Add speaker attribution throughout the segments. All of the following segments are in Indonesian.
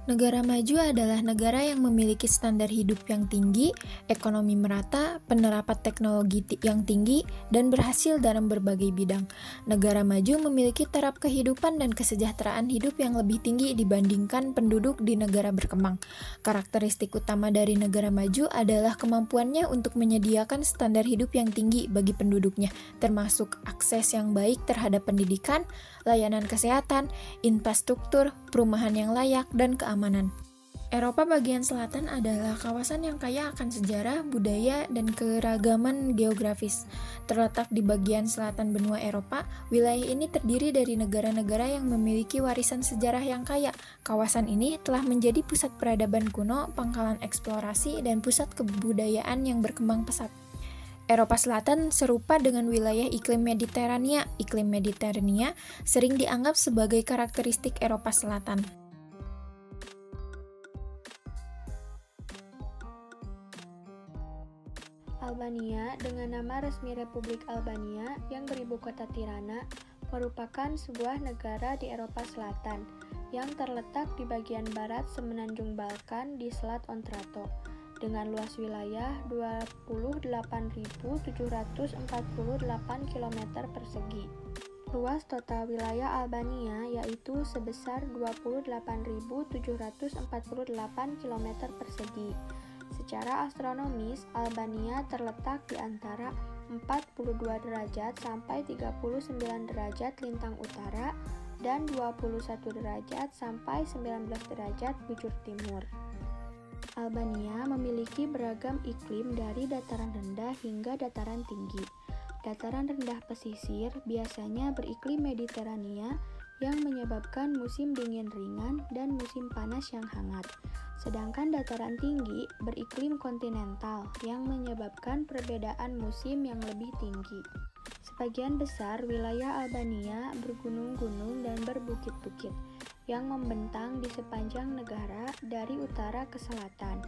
Speaker 1: Negara maju adalah negara yang memiliki standar hidup yang tinggi, ekonomi merata, penerapan teknologi yang tinggi, dan berhasil dalam berbagai bidang. Negara maju memiliki taraf kehidupan dan kesejahteraan hidup yang lebih tinggi dibandingkan penduduk di negara berkembang. Karakteristik utama dari negara maju adalah kemampuannya untuk menyediakan standar hidup yang tinggi bagi penduduknya, termasuk akses yang baik terhadap pendidikan, layanan kesehatan, infrastruktur, perumahan yang layak, dan keamanan. Eropa bagian selatan adalah kawasan yang kaya akan sejarah, budaya, dan keragaman geografis. Terletak di bagian selatan benua Eropa, wilayah ini terdiri dari negara-negara yang memiliki warisan sejarah yang kaya. Kawasan ini telah menjadi pusat peradaban kuno, pangkalan eksplorasi, dan pusat kebudayaan yang berkembang pesat. Eropa Selatan serupa dengan wilayah iklim Mediterania. Iklim Mediterania sering dianggap sebagai karakteristik Eropa Selatan.
Speaker 2: Albania, dengan nama resmi Republik Albania yang beribu kota Tirana, merupakan sebuah negara di Eropa Selatan yang terletak di bagian barat semenanjung Balkan di Selat Ontrato, dengan luas wilayah 28.748 km persegi. Luas total wilayah Albania yaitu sebesar 28.748 km persegi. Secara astronomis, Albania terletak di antara 42 derajat sampai 39 derajat lintang utara dan 21 derajat sampai 19 derajat bujur timur. Albania memiliki beragam iklim dari dataran rendah hingga dataran tinggi. Dataran rendah pesisir biasanya beriklim Mediterania yang menyebabkan musim dingin ringan dan musim panas yang hangat. Sedangkan dataran tinggi beriklim kontinental yang menyebabkan perbedaan musim yang lebih tinggi. Sebagian besar wilayah Albania bergunung-gunung dan berbukit-bukit yang membentang di sepanjang negara dari utara ke selatan.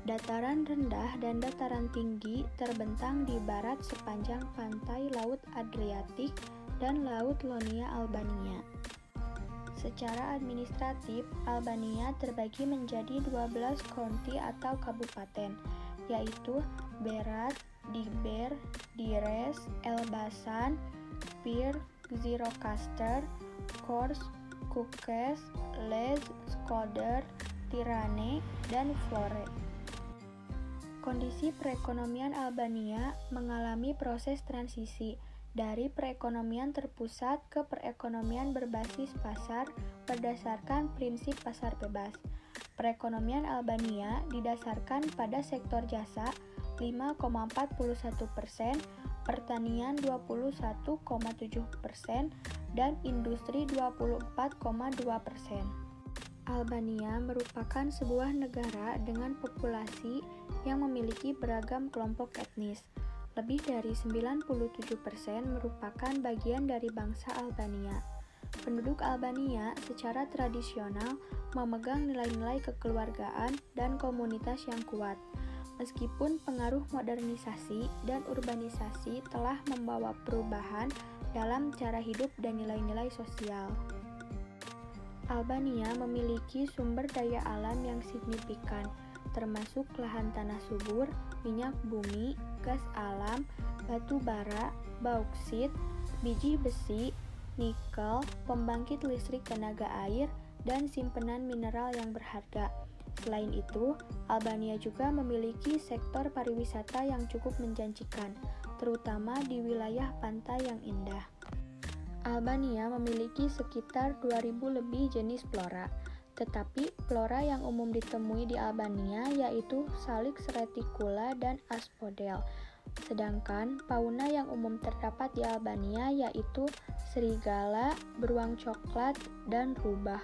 Speaker 2: Dataran rendah dan dataran tinggi terbentang di barat sepanjang pantai Laut Adriatik dan Laut Ionia Albania. Secara administratif, Albania terbagi menjadi 12 county atau kabupaten, yaitu Berat, Diber, Dires, Elbasan, Pir, Gjirokastër, Kors, Kukës, Lez, Shkodër, Tirane, dan Flore. Kondisi perekonomian Albania mengalami proses transisi dari perekonomian terpusat ke perekonomian berbasis pasar berdasarkan prinsip pasar bebas. Perekonomian Albania didasarkan pada sektor jasa 5,41%, pertanian 21,7%, dan industri 24,2%. Albania merupakan sebuah negara dengan populasi yang memiliki beragam kelompok etnis. Lebih dari 97% merupakan bagian dari bangsa Albania. Penduduk Albania secara tradisional memegang nilai-nilai kekeluargaan dan komunitas yang kuat. Meskipun pengaruh modernisasi dan urbanisasi telah membawa perubahan dalam cara hidup dan nilai-nilai sosial. Albania memiliki sumber daya alam yang signifikan, termasuk lahan tanah subur, minyak bumi, gas alam, batu bara, bauksit, biji besi, nikel, pembangkit listrik tenaga air, dan simpenan mineral yang berharga. Selain itu, Albania juga memiliki sektor pariwisata yang cukup menjanjikan, terutama di wilayah pantai yang indah. Albania memiliki sekitar 2.000 lebih jenis flora, tetapi flora yang umum ditemui di Albania yaitu Salix reticula dan Asphodel. Sedangkan fauna yang umum terdapat di Albania yaitu serigala, beruang coklat, dan rubah.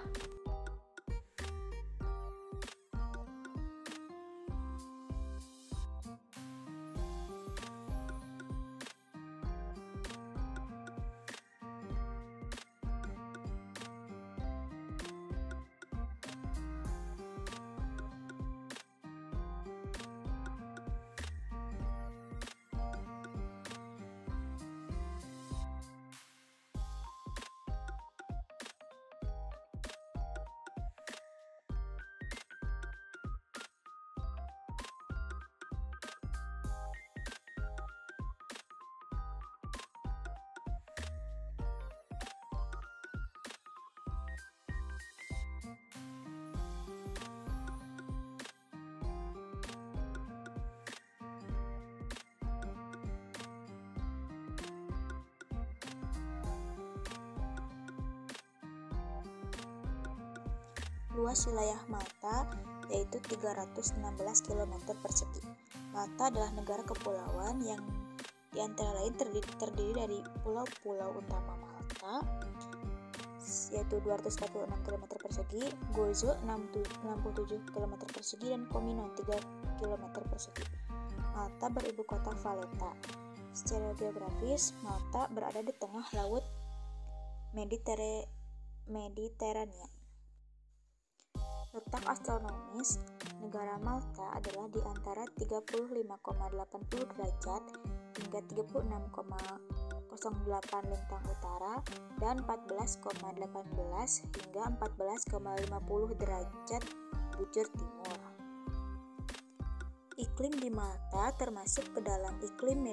Speaker 3: Luas wilayah Malta yaitu 316 km persegi. Malta adalah negara kepulauan yang di antara lain terdiri dari pulau-pulau utama Malta yaitu 246 km persegi, Gozo 67 km persegi, dan Comino 3 km persegi. Malta beribu kota Valletta. Secara geografis, Malta berada di tengah laut Mediterania. Letak astronomis, negara Malta adalah di antara 35,80 derajat hingga 36,08 lintang utara dan 14,18 hingga 14,50 derajat bujur timur. Iklim di Malta termasuk ke dalam iklim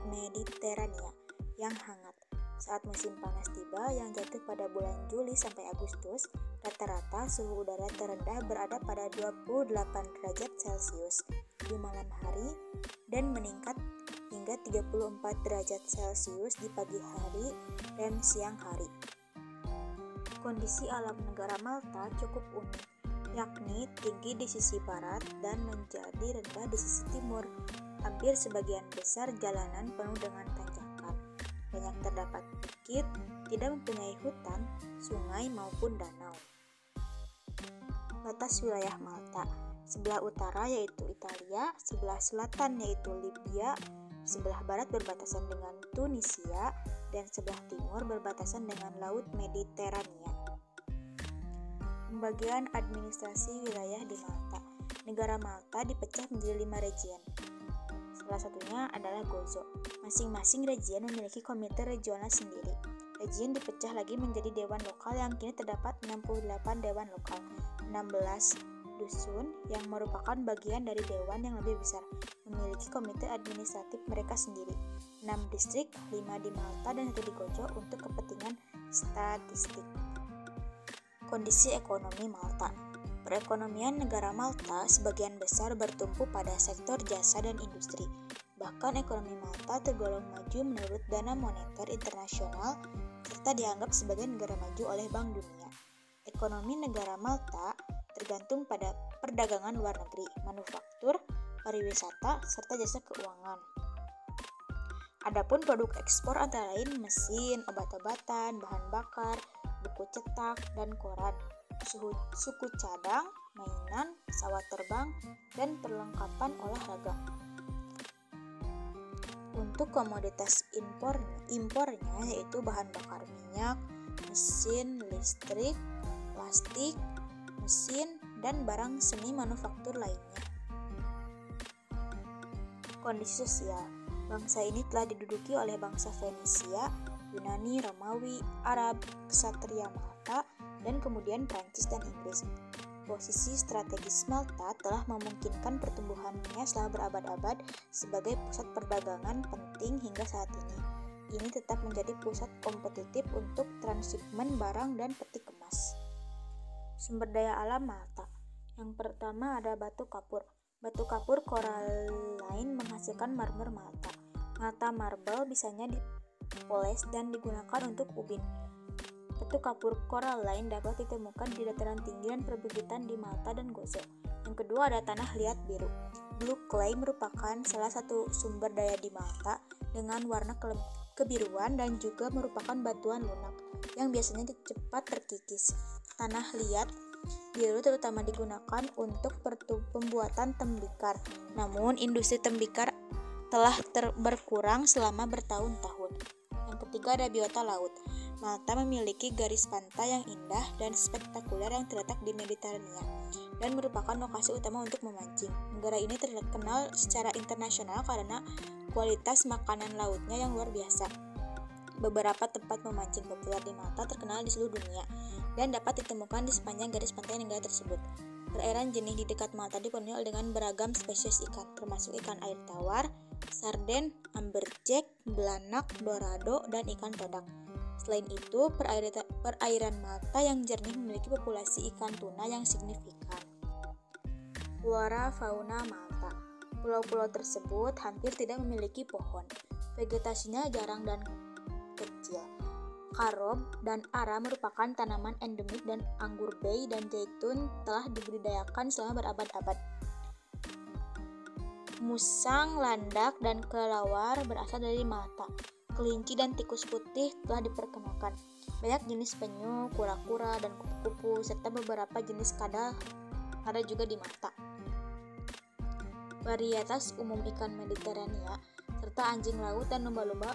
Speaker 3: Mediterania yang hangat. Saat musim panas tiba yang jatuh pada bulan Juli sampai Agustus, rata-rata suhu udara terendah berada pada 28 derajat Celcius di malam hari dan meningkat hingga 34 derajat Celcius di pagi hari dan siang hari. Kondisi alam negara Malta cukup unik, yakni tinggi di sisi barat dan menjadi rendah di sisi timur. Hampir sebagian besar jalanan penuh dengan tanjakan. Banyak terdapat bukit, tidak mempunyai hutan, sungai maupun danau. Batas wilayah Malta, sebelah utara yaitu Italia, sebelah selatan yaitu Libya, sebelah barat berbatasan dengan Tunisia, dan sebelah timur berbatasan dengan Laut Mediterania. Pembagian administrasi wilayah di Malta. Negara Malta dipecah menjadi 5 region. Salah satunya adalah Gozo. Masing-masing region memiliki komite regional sendiri. Region dipecah lagi menjadi dewan lokal yang kini terdapat 68 dewan lokal, 16 dusun yang merupakan bagian dari dewan yang lebih besar, memiliki komite administratif mereka sendiri, 6 distrik, 5 di Malta dan 1 di Gozo untuk kepentingan statistik. Kondisi ekonomi Malta. Perekonomian negara Malta sebagian besar bertumpu pada sektor jasa dan industri. Bahkan ekonomi Malta tergolong maju menurut Dana Moneter Internasional serta dianggap sebagai negara maju oleh Bank Dunia. Ekonomi negara Malta tergantung pada perdagangan luar negeri, manufaktur, pariwisata, serta jasa keuangan. Adapun produk ekspor antara lain mesin, obat-obatan, bahan bakar, buku cetak, dan koran, suku cadang, mainan, pesawat terbang, dan perlengkapan olahraga. Untuk komoditas impornya yaitu bahan bakar minyak, mesin listrik, plastik, mesin, dan barang seni manufaktur lainnya. Kondisi sosial. Bangsa ini telah diduduki oleh bangsa Fenisia, Yunani, Romawi, Arab, Ksatria Malta, dan kemudian Prancis dan Inggris. Posisi strategis Malta telah memungkinkan pertumbuhannya selama berabad-abad sebagai pusat perdagangan penting hingga saat ini. Ini tetap menjadi pusat kompetitif untuk transhipment barang dan peti kemas. Sumber daya alam Malta. Yang pertama ada batu kapur. Batu kapur coralline menghasilkan marmer Malta. Malta marble bisanya dipoles dan digunakan untuk ubin. Batu kapur coralline dapat ditemukan di dataran tinggi dan perbukitan di Malta dan Gozo. Yang kedua ada tanah liat biru. Blue clay merupakan salah satu sumber daya di Malta dengan warna kebiruan dan juga merupakan batuan lunak yang biasanya cepat terkikis. Tanah liat biru terutama digunakan untuk pembuatan tembikar. Namun industri tembikar telah berkurang selama bertahun-tahun. Yang ketiga ada biota laut. Malta memiliki garis pantai yang indah dan spektakuler yang terletak di Mediterania dan merupakan lokasi utama untuk memancing. Negara ini terkenal secara internasional karena kualitas makanan lautnya yang luar biasa. Beberapa tempat memancing populer di Malta terkenal di seluruh dunia dan dapat ditemukan di sepanjang garis pantai negara tersebut. Perairan jernih di dekat Malta dipenuhi dengan beragam spesies ikan, termasuk ikan air tawar, sarden, amberjack, belanak, dorado, dan ikan todak. Selain itu, perairan Malta yang jernih memiliki populasi ikan tuna yang signifikan. Flora fauna Malta. Pulau-pulau tersebut hampir tidak memiliki pohon. Vegetasinya jarang dan kecil. Karob dan ara merupakan tanaman endemik dan anggur bay dan zaitun telah dibudidayakan selama berabad-abad. Musang, landak, dan kelawar berasal dari Malta. Kelinci dan tikus putih telah diperkenalkan. Banyak jenis penyu, kura-kura, dan kupu-kupu, serta beberapa jenis kadal ada juga di Malta. Varietas umum ikan Mediterania, serta anjing laut dan lumba-lumba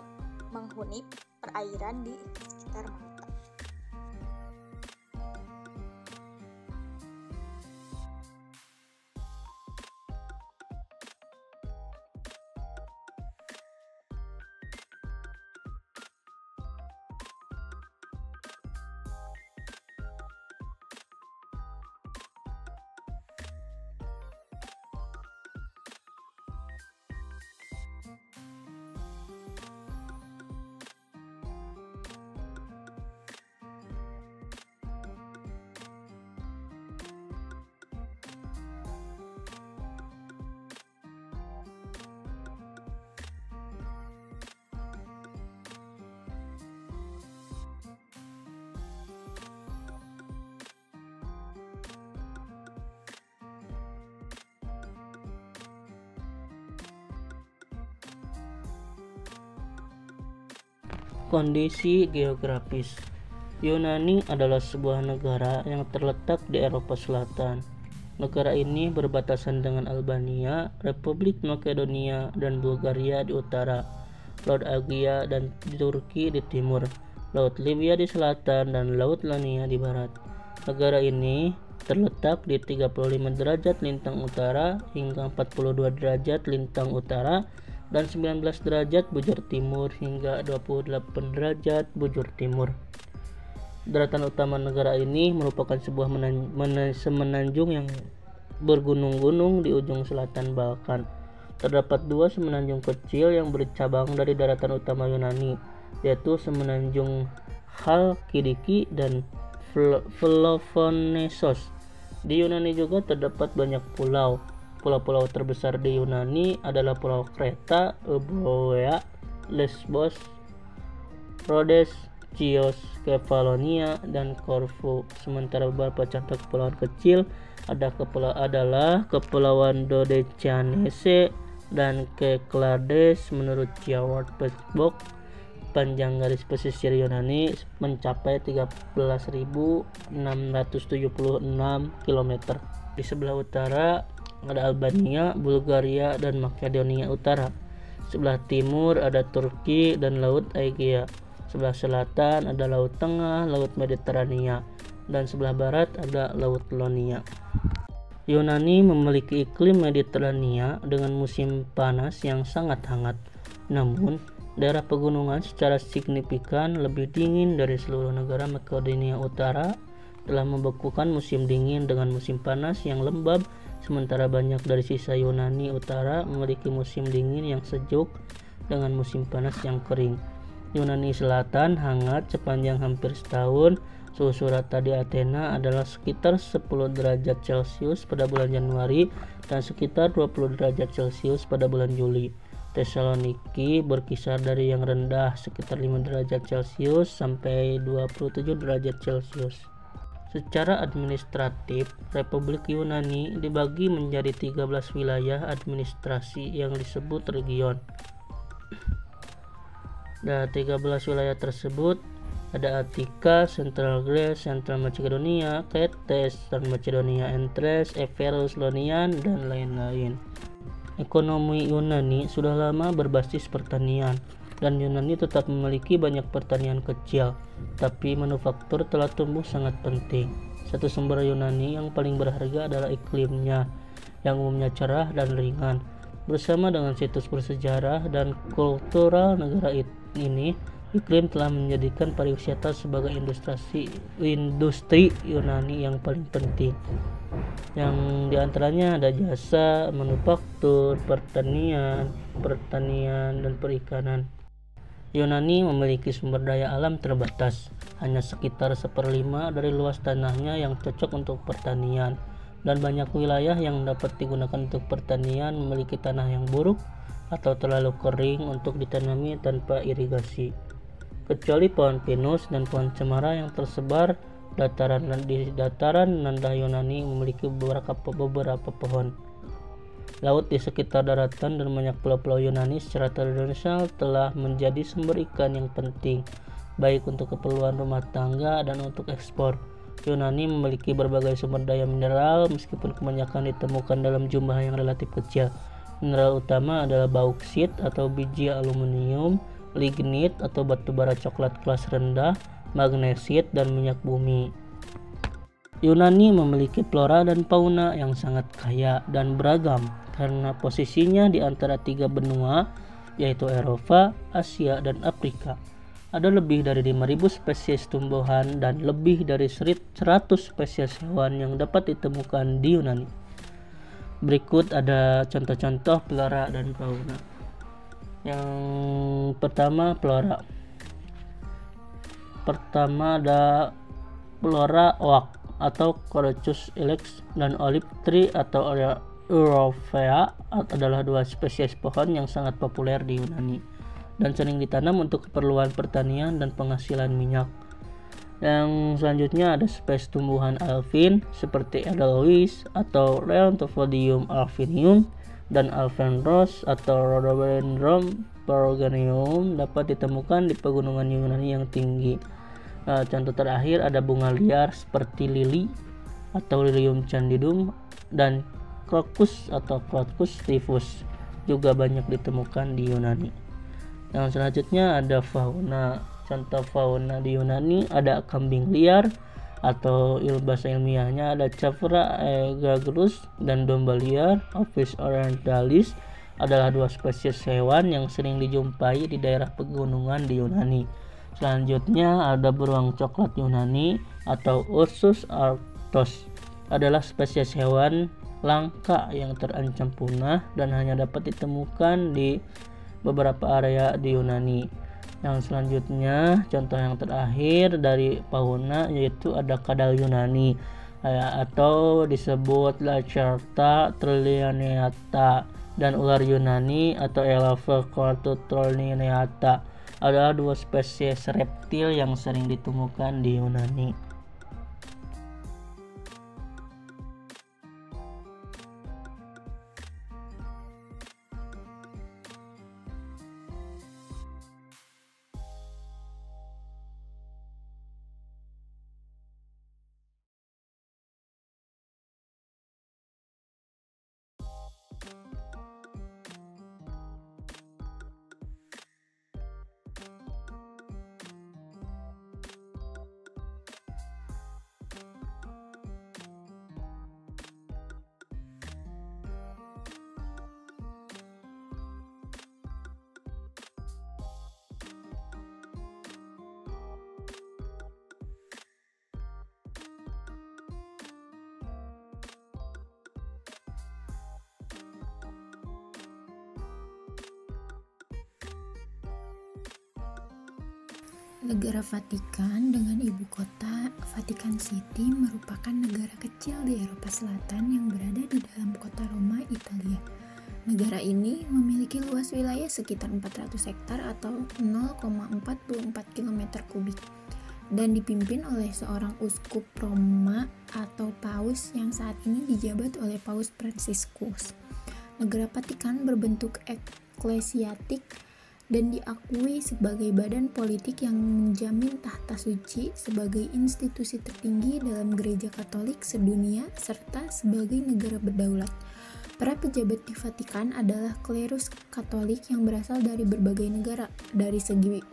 Speaker 3: menghuni perairan di sekitar Malta.
Speaker 4: Kondisi geografis. Yunani adalah sebuah negara yang terletak di Eropa Selatan. Negara ini berbatasan dengan Albania, Republik Makedonia, dan Bulgaria di utara, Laut Aegea dan Turki di timur, Laut Libya di selatan, dan Laut Ionia di barat. Negara ini terletak di 35 derajat lintang utara hingga 42 derajat lintang utara dan 19 derajat bujur timur hingga 28 derajat bujur timur. Daratan utama negara ini merupakan sebuah semenanjung yang bergunung-gunung di ujung selatan Balkan. Terdapat dua semenanjung kecil yang bercabang dari daratan utama Yunani, yaitu semenanjung Halkidiki dan Peloponnesos. Di Yunani juga terdapat banyak pulau. Pulau-pulau terbesar di Yunani adalah Pulau Kreta, Euboea, Lesbos, Rhodes, Chios, Kefalonia, dan Corfu. Sementara beberapa contoh kepulauan kecil adalah Kepulauan Dodecanese dan Cyclades. Menurut Jaward Facebook, panjang garis pesisir Yunani mencapai 13.676 km. Di sebelah utara ada Albania, Bulgaria, dan Makedonia Utara. Sebelah timur ada Turki dan Laut Aegea. Sebelah selatan ada Laut Tengah, Laut Mediterania, dan sebelah barat ada Laut Ionia. Yunani memiliki iklim Mediterania dengan musim panas yang sangat hangat. Namun, daerah pegunungan secara signifikan lebih dingin dari seluruh negara Makedonia Utara, telah membekukan musim dingin dengan musim panas yang lembab. Sementara banyak dari sisa Yunani Utara memiliki musim dingin yang sejuk dengan musim panas yang kering. Yunani Selatan hangat sepanjang hampir setahun. Suhu rata di Athena adalah sekitar 10 derajat Celcius pada bulan Januari dan sekitar 20 derajat Celcius pada bulan Juli. Thessaloniki berkisar dari yang rendah sekitar 5 derajat Celcius sampai 27 derajat Celcius. Secara administratif, Republik Yunani dibagi menjadi 13 wilayah administrasi yang disebut region. Dari 13 wilayah tersebut ada Attika, Central Greece, Central Macedonia, Crete, Eastern Macedonia, Thrace, Epirus, Ionian, dan lain-lain. Ekonomi Yunani sudah lama berbasis pertanian, dan Yunani tetap memiliki banyak pertanian kecil, tapi manufaktur telah tumbuh sangat penting. Satu sumber Yunani yang paling berharga adalah iklimnya, yang umumnya cerah dan ringan. Bersama dengan situs bersejarah dan kultural negara ini, iklim telah menjadikan pariwisata sebagai industri Yunani yang paling penting. Yang diantaranya ada jasa, manufaktur, pertanian, dan perikanan. Yunani memiliki sumber daya alam terbatas, hanya sekitar 1/5 dari luas tanahnya yang cocok untuk pertanian, dan banyak wilayah yang dapat digunakan untuk pertanian memiliki tanah yang buruk atau terlalu kering untuk ditanami tanpa irigasi. kecuali pohon pinus dan pohon cemara yang tersebar di dataran rendah Yunani memiliki beberapa pohon. Laut di sekitar daratan dan banyak pulau-pulau Yunani secara tradisional telah menjadi sumber ikan yang penting, baik untuk keperluan rumah tangga dan untuk ekspor. Yunani memiliki berbagai sumber daya mineral, meskipun kebanyakan ditemukan dalam jumlah yang relatif kecil. Mineral utama adalah bauksit atau biji aluminium, lignit atau batu bara coklat kelas rendah, magnesit, dan minyak bumi. Yunani memiliki flora dan fauna yang sangat kaya dan beragam karena posisinya di antara 3 benua, yaitu Eropa, Asia, dan Afrika. Ada lebih dari 5.000 spesies tumbuhan dan lebih dari 100 spesies hewan yang dapat ditemukan di Yunani. Berikut ada contoh-contoh flora dan fauna. Yang pertama, flora. Pertama ada flora oak atau Corochus ilex dan olive tree atau Europea adalah 2 spesies pohon yang sangat populer di Yunani dan sering ditanam untuk keperluan pertanian dan penghasilan minyak. Yang selanjutnya ada spesies tumbuhan alpin seperti Edelweiss atau Leontophodium alpinium dan Alpenrose atau Rhododendron pelargonium dapat ditemukan di pegunungan Yunani yang tinggi. Contoh terakhir ada bunga liar seperti lili atau Lilium candidum dan Crocus atau Crocus typhus juga banyak ditemukan di Yunani. Yang selanjutnya ada fauna. Contoh fauna di Yunani ada kambing liar atau bahasa ilmiahnya ada Caphra aegagrus dan domba liar. Apis orientalis adalah 2 spesies hewan yang sering dijumpai di daerah pegunungan di Yunani. Selanjutnya ada beruang coklat Yunani atau Ursus arctos, adalah spesies hewan langka yang terancam punah dan hanya dapat ditemukan di beberapa area di Yunani. Yang selanjutnya contoh yang terakhir dari fauna yaitu ada kadal Yunani atau disebut Lacerta trilineata dan ular Yunani atau Elaphus trilineata adalah 2 spesies reptil yang sering ditemukan di Yunani.
Speaker 1: Negara Vatikan dengan ibu kota Vatikan City merupakan negara kecil di Eropa Selatan yang berada di dalam kota Roma, Italia. Negara ini memiliki luas wilayah sekitar 400 hektar atau 0,44 km kubik dan dipimpin oleh seorang uskup Roma atau paus yang saat ini dijabat oleh Paus Fransiskus. Negara Vatikan berbentuk eklesiastik dan diakui sebagai badan politik yang menjamin tahta suci sebagai institusi tertinggi dalam gereja Katolik sedunia serta sebagai negara berdaulat. Para pejabat di Vatikan adalah klerus Katolik yang berasal dari berbagai negara. Dari segi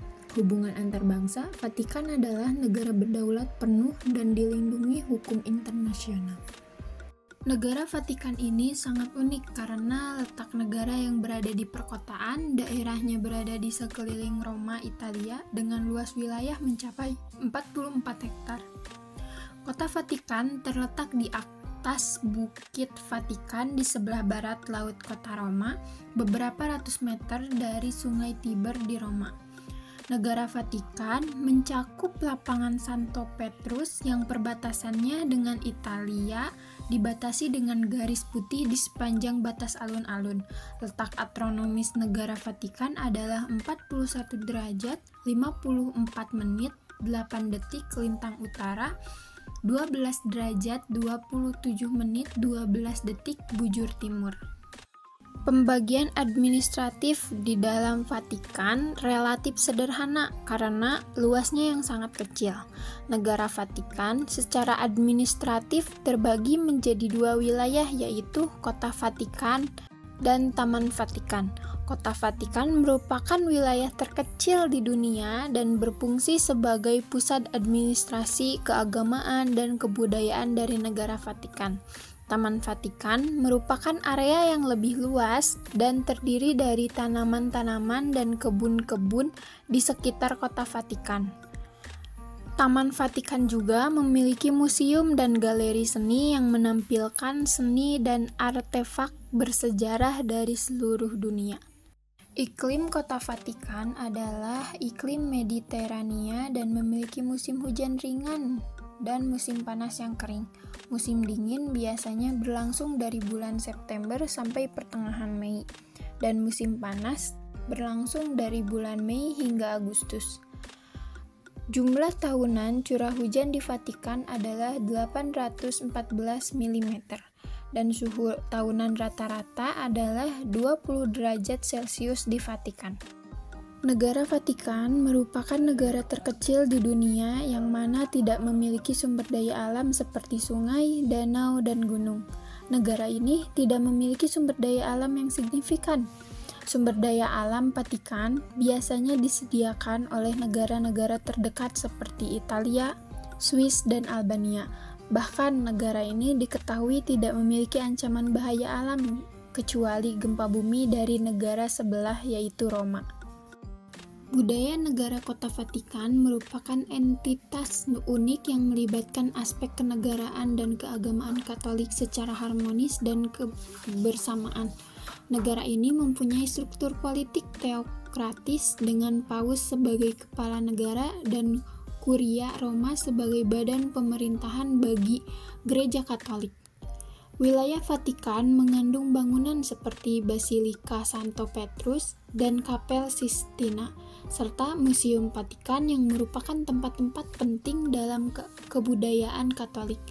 Speaker 1: hubungan antar bangsa, Vatikan adalah negara berdaulat penuh dan dilindungi hukum internasional. Negara Vatikan ini sangat unik karena letak negara yang berada di perkotaan, daerahnya berada di sekeliling Roma, Italia, dengan luas wilayah mencapai 44 hektar. Kota Vatikan terletak di atas Bukit Vatikan di sebelah barat Laut Kota Roma, beberapa ratus meter dari Sungai Tiber di Roma. Negara Vatikan mencakup lapangan Santo Petrus yang perbatasannya dengan Italia dibatasi dengan garis putih di sepanjang batas alun-alun. Letak astronomis negara Vatikan adalah 41 derajat 54 menit 8 detik lintang utara, 12 derajat 27 menit 12 detik bujur timur. Pembagian administratif di dalam Vatikan relatif sederhana karena luasnya yang sangat kecil. Negara Vatikan secara administratif terbagi menjadi dua wilayah, yaitu Kota Vatikan dan Taman Vatikan. Kota Vatikan merupakan wilayah terkecil di dunia dan berfungsi sebagai pusat administrasi, keagamaan, dan kebudayaan dari negara Vatikan. Taman Vatikan merupakan area yang lebih luas dan terdiri dari tanaman-tanaman dan kebun-kebun di sekitar Kota Vatikan. Taman Vatikan juga memiliki museum dan galeri seni yang menampilkan seni dan artefak bersejarah dari seluruh dunia. Iklim Kota Vatikan adalah iklim Mediterania dan memiliki musim hujan ringan dan musim panas yang kering. Musim dingin biasanya berlangsung dari bulan September sampai pertengahan Mei, dan musim panas berlangsung dari bulan Mei hingga Agustus. Jumlah tahunan curah hujan di Vatikan adalah 814 mm, dan suhu tahunan rata-rata adalah 20 derajat Celcius di Vatikan. Negara Vatikan merupakan negara terkecil di dunia yang mana tidak memiliki sumber daya alam seperti sungai, danau, dan gunung. Negara ini tidak memiliki sumber daya alam yang signifikan. Sumber daya alam Vatikan biasanya disediakan oleh negara-negara terdekat seperti Italia, Swiss, dan Albania. Bahkan negara ini diketahui tidak memiliki ancaman bahaya alam kecuali gempa bumi dari negara sebelah yaitu Roma. Budaya negara Kota Vatikan merupakan entitas unik yang melibatkan aspek kenegaraan dan keagamaan Katolik secara harmonis dan kebersamaan. Negara ini mempunyai struktur politik teokratis dengan Paus sebagai kepala negara dan Kuria Roma sebagai badan pemerintahan bagi Gereja Katolik. Wilayah Vatikan mengandung bangunan seperti Basilika Santo Petrus dan Kapel Sistina, serta Museum Vatikan yang merupakan tempat-tempat penting dalam kebudayaan Katolik.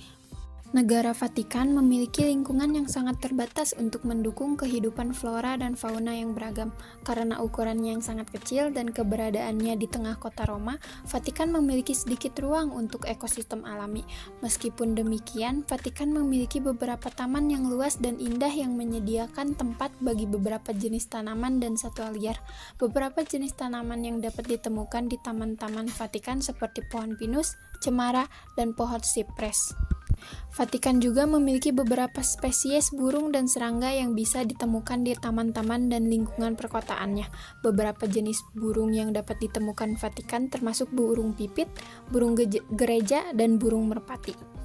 Speaker 1: Negara Vatikan memiliki lingkungan yang sangat terbatas untuk mendukung kehidupan flora dan fauna yang beragam. Karena ukurannya yang sangat kecil dan keberadaannya di tengah kota Roma, Vatikan memiliki sedikit ruang untuk ekosistem alami. Meskipun demikian, Vatikan memiliki beberapa taman yang luas dan indah yang menyediakan tempat bagi beberapa jenis tanaman dan satwa liar. Beberapa jenis tanaman yang dapat ditemukan di taman-taman Vatikan seperti pohon pinus, cemara, dan pohon sipres. Vatikan juga memiliki beberapa spesies burung dan serangga yang bisa ditemukan di taman-taman dan lingkungan perkotaannya. Beberapa jenis burung yang dapat ditemukan Vatikan termasuk burung pipit, burung gereja, dan burung merpati.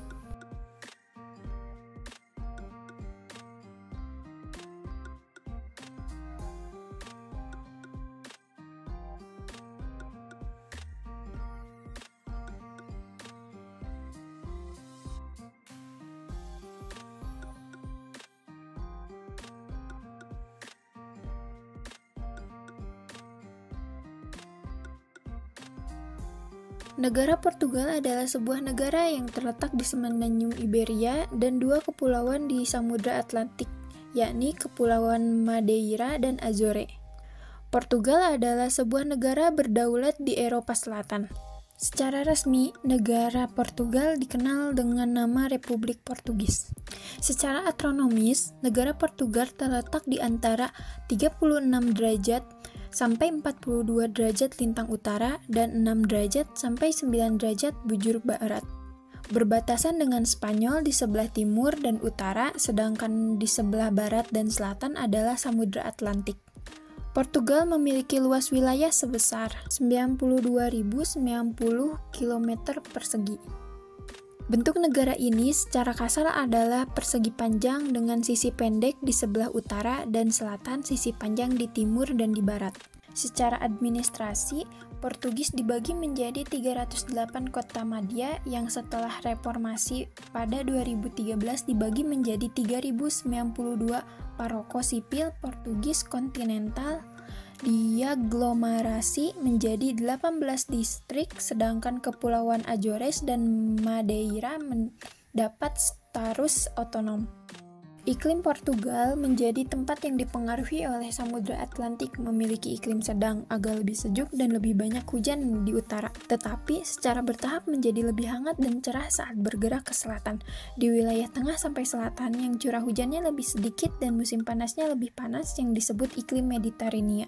Speaker 1: Negara Portugal adalah sebuah negara yang terletak di semenanjung Iberia dan dua kepulauan di Samudra Atlantik, yakni Kepulauan Madeira dan Azore. Portugal adalah sebuah negara berdaulat di Eropa Selatan. Secara resmi, negara Portugal dikenal dengan nama Republik Portugis. Secara astronomis, negara Portugal terletak di antara 36 derajat sampai 42 derajat lintang utara dan 6 derajat sampai 9 derajat bujur barat. Berbatasan dengan Spanyol di sebelah timur dan utara, sedangkan di sebelah barat dan selatan adalah Samudra Atlantik. Portugal memiliki luas wilayah sebesar 92.090 km persegi. Bentuk negara ini secara kasar adalah persegi panjang dengan sisi pendek di sebelah utara dan selatan, sisi panjang di timur dan di barat. Secara administrasi, Portugis dibagi menjadi 308 kota madya yang setelah reformasi pada 2013 dibagi menjadi 3092 paroko sipil Portugis kontinental. Diaglomerasi menjadi 18 distrik, sedangkan Kepulauan Azores dan Madeira mendapat status otonom. Iklim Portugal menjadi tempat yang dipengaruhi oleh Samudra Atlantik, memiliki iklim sedang, agak lebih sejuk dan lebih banyak hujan di utara, tetapi secara bertahap menjadi lebih hangat dan cerah saat bergerak ke selatan. Di wilayah tengah sampai selatan yang curah hujannya lebih sedikit dan musim panasnya lebih panas yang disebut iklim Mediterania.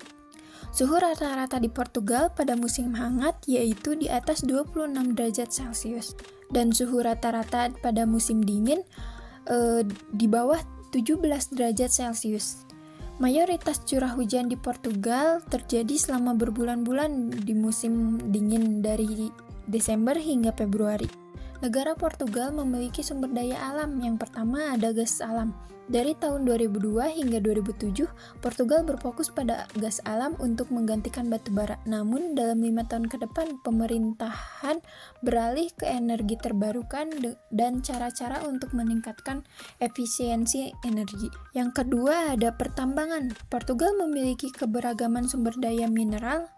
Speaker 1: Suhu rata-rata di Portugal pada musim hangat yaitu di atas 26 derajat Celcius dan suhu rata-rata pada musim dingin di bawah 17 derajat Celcius. Mayoritas curah hujan di Portugal terjadi selama berbulan-bulan di musim dingin dari Desember hingga Februari. Negara Portugal memiliki sumber daya alam. Yang pertama ada gas alam. Dari tahun 2002 hingga 2007, Portugal berfokus pada gas alam untuk menggantikan batu bara. Namun, dalam 5 tahun ke depan, pemerintahan beralih ke energi terbarukan dan cara-cara untuk meningkatkan efisiensi energi. Yang kedua ada pertambangan. Portugal memiliki keberagaman sumber daya mineral,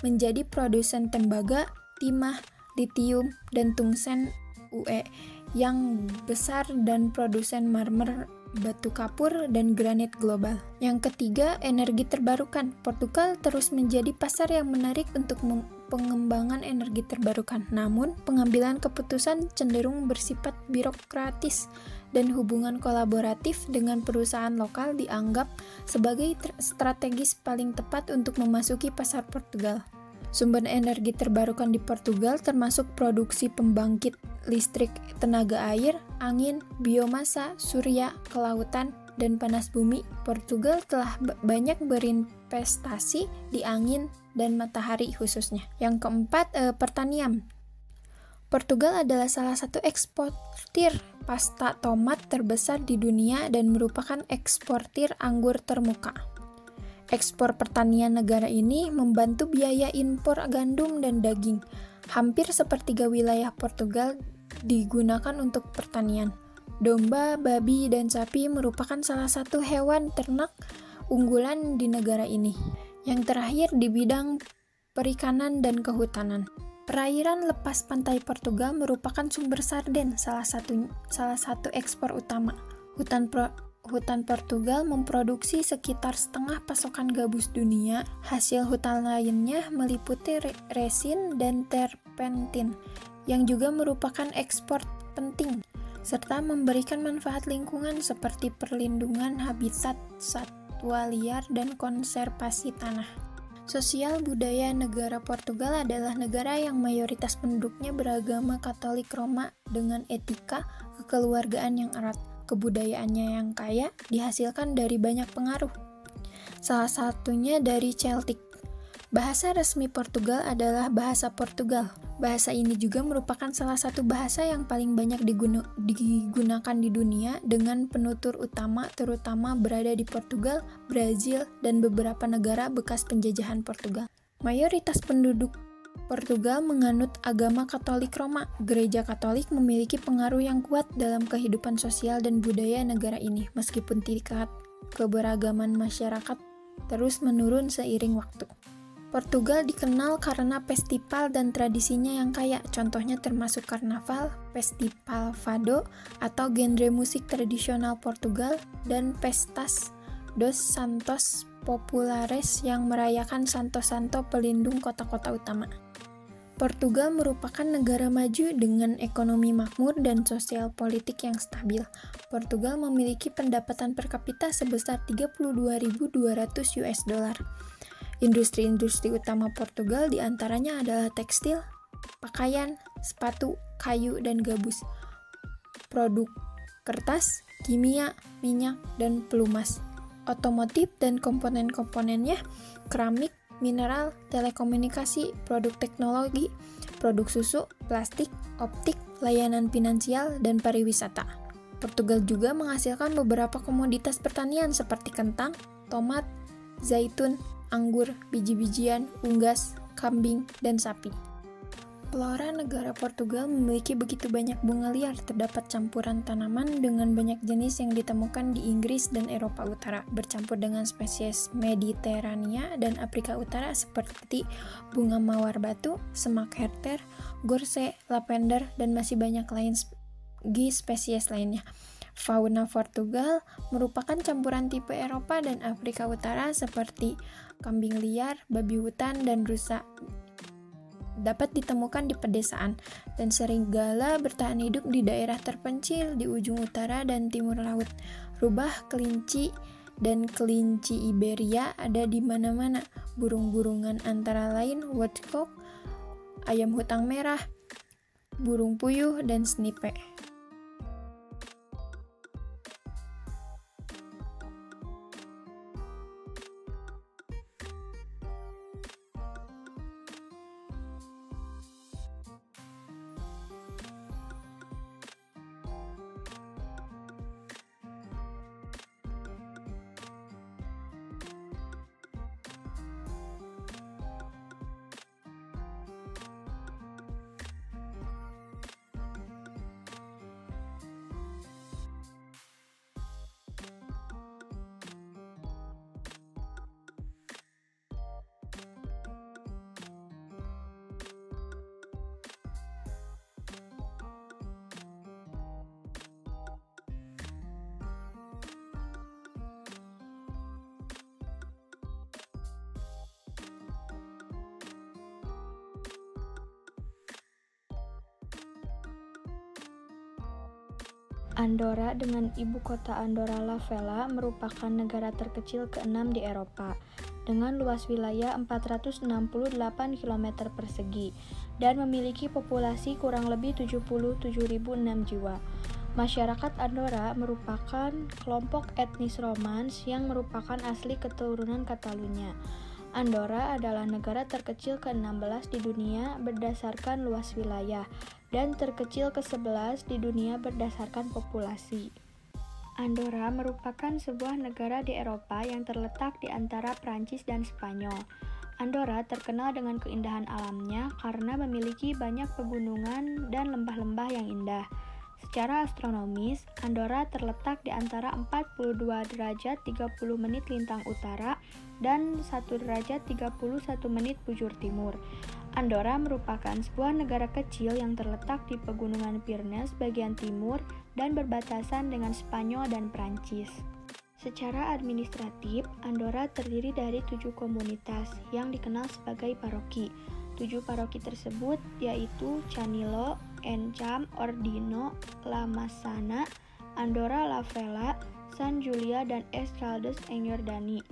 Speaker 1: menjadi produsen tembaga, timah, litium, dan tungsten UE yang besar dan produsen marmer, batu kapur, dan granit global. Yang ketiga, energi terbarukan. Portugal terus menjadi pasar yang menarik untuk pengembangan energi terbarukan. Namun, pengambilan keputusan cenderung bersifat birokratis dan hubungan kolaboratif dengan perusahaan lokal dianggap sebagai strategis paling tepat untuk memasuki pasar Portugal. Sumber energi terbarukan di Portugal termasuk produksi pembangkit listrik tenaga air, angin, biomasa, surya, kelautan, dan panas bumi. Portugal telah banyak berinvestasi di angin dan matahari khususnya. Yang keempat, pertanian. Portugal adalah salah satu eksportir pasta tomat terbesar di dunia dan merupakan eksportir anggur termuka. Ekspor pertanian negara ini membantu biaya impor gandum dan daging. Hampir sepertiga wilayah Portugal digunakan untuk pertanian. Domba, babi, dan sapi merupakan salah satu hewan ternak unggulan di negara ini. Yang terakhir di bidang perikanan dan kehutanan. Perairan lepas pantai Portugal merupakan sumber sarden, salah satu ekspor utama. Hutan Portugal memproduksi sekitar setengah pasokan gabus dunia. Hasil hutan lainnya meliputi resin dan terpentin, yang juga merupakan ekspor penting, serta memberikan manfaat lingkungan seperti perlindungan habitat satwa liar dan konservasi tanah. Sosial budaya negara Portugal adalah negara yang mayoritas penduduknya beragama Katolik Roma dengan etika kekeluargaan yang erat. Kebudayaannya yang kaya dihasilkan dari banyak pengaruh, salah satunya dari Celtic. Bahasa resmi Portugal adalah bahasa Portugal. Bahasa ini juga merupakan salah satu bahasa yang paling banyak digunakan di dunia, dengan penutur utama terutama berada di Portugal, Brazil, dan beberapa negara bekas penjajahan Portugal. Mayoritas penduduk Portugal menganut agama Katolik Roma. Gereja Katolik memiliki pengaruh yang kuat dalam kehidupan sosial dan budaya negara ini, meskipun tingkat keberagaman masyarakat terus menurun seiring waktu. Portugal dikenal karena festival dan tradisinya yang kaya, contohnya termasuk karnaval, festival fado atau genre musik tradisional Portugal, dan Festas dos Santos Populares yang merayakan santo-santo pelindung kota-kota utama. Portugal merupakan negara maju dengan ekonomi makmur dan sosial politik yang stabil. Portugal memiliki pendapatan per kapita sebesar $32.200. Industri-industri utama Portugal diantaranya adalah tekstil, pakaian, sepatu, kayu, dan gabus, produk kertas, kimia, minyak, dan pelumas, otomotif dan komponen-komponennya, keramik, mineral, telekomunikasi, produk teknologi, produk susu, plastik, optik, layanan finansial, dan pariwisata. Portugal juga menghasilkan beberapa komoditas pertanian seperti kentang, tomat, zaitun, anggur, biji-bijian, unggas, kambing, dan sapi. Flora negara Portugal memiliki begitu banyak bunga liar, terdapat campuran tanaman dengan banyak jenis yang ditemukan di Inggris dan Eropa Utara, bercampur dengan spesies Mediterania dan Afrika Utara seperti bunga mawar batu, semak herter, gorse, lavender, dan masih banyak lagi spesies lainnya. Fauna Portugal merupakan campuran tipe Eropa dan Afrika Utara seperti kambing liar, babi hutan, dan rusa. Dapat ditemukan di pedesaan, dan serigala bertahan hidup di daerah terpencil di ujung utara dan timur laut. Rubah, kelinci, dan kelinci Iberia ada di mana-mana. Burung-burungan antara lain woodcock, ayam hutan merah, burung puyuh, dan snipe.
Speaker 2: Andorra dengan ibu kota Andorra la Vella merupakan negara terkecil ke-6 di Eropa dengan luas wilayah 468 km persegi dan memiliki populasi kurang lebih 77.006 jiwa. Masyarakat Andorra merupakan kelompok etnis Romans yang merupakan asli keturunan Catalunya. Andorra adalah negara terkecil ke-16 di dunia berdasarkan luas wilayah dan terkecil ke-11 di dunia berdasarkan populasi. Andorra merupakan sebuah negara di Eropa yang terletak di antara Prancis dan Spanyol. Andorra terkenal dengan keindahan alamnya karena memiliki banyak pegunungan dan lembah-lembah yang indah. Secara astronomis, Andorra terletak di antara 42 derajat 30 menit lintang utara dan 1 derajat 31 menit bujur timur. Andorra merupakan sebuah negara kecil yang terletak di pegunungan Pyrenees bagian timur dan berbatasan dengan Spanyol dan Prancis. Secara administratif, Andorra terdiri dari 7 komunitas yang dikenal sebagai paroki. 7 paroki tersebut yaitu Canillo, Encam, Ordino, La Massana, Andorra la Vella, San Julia, dan Escaldes en Jordani.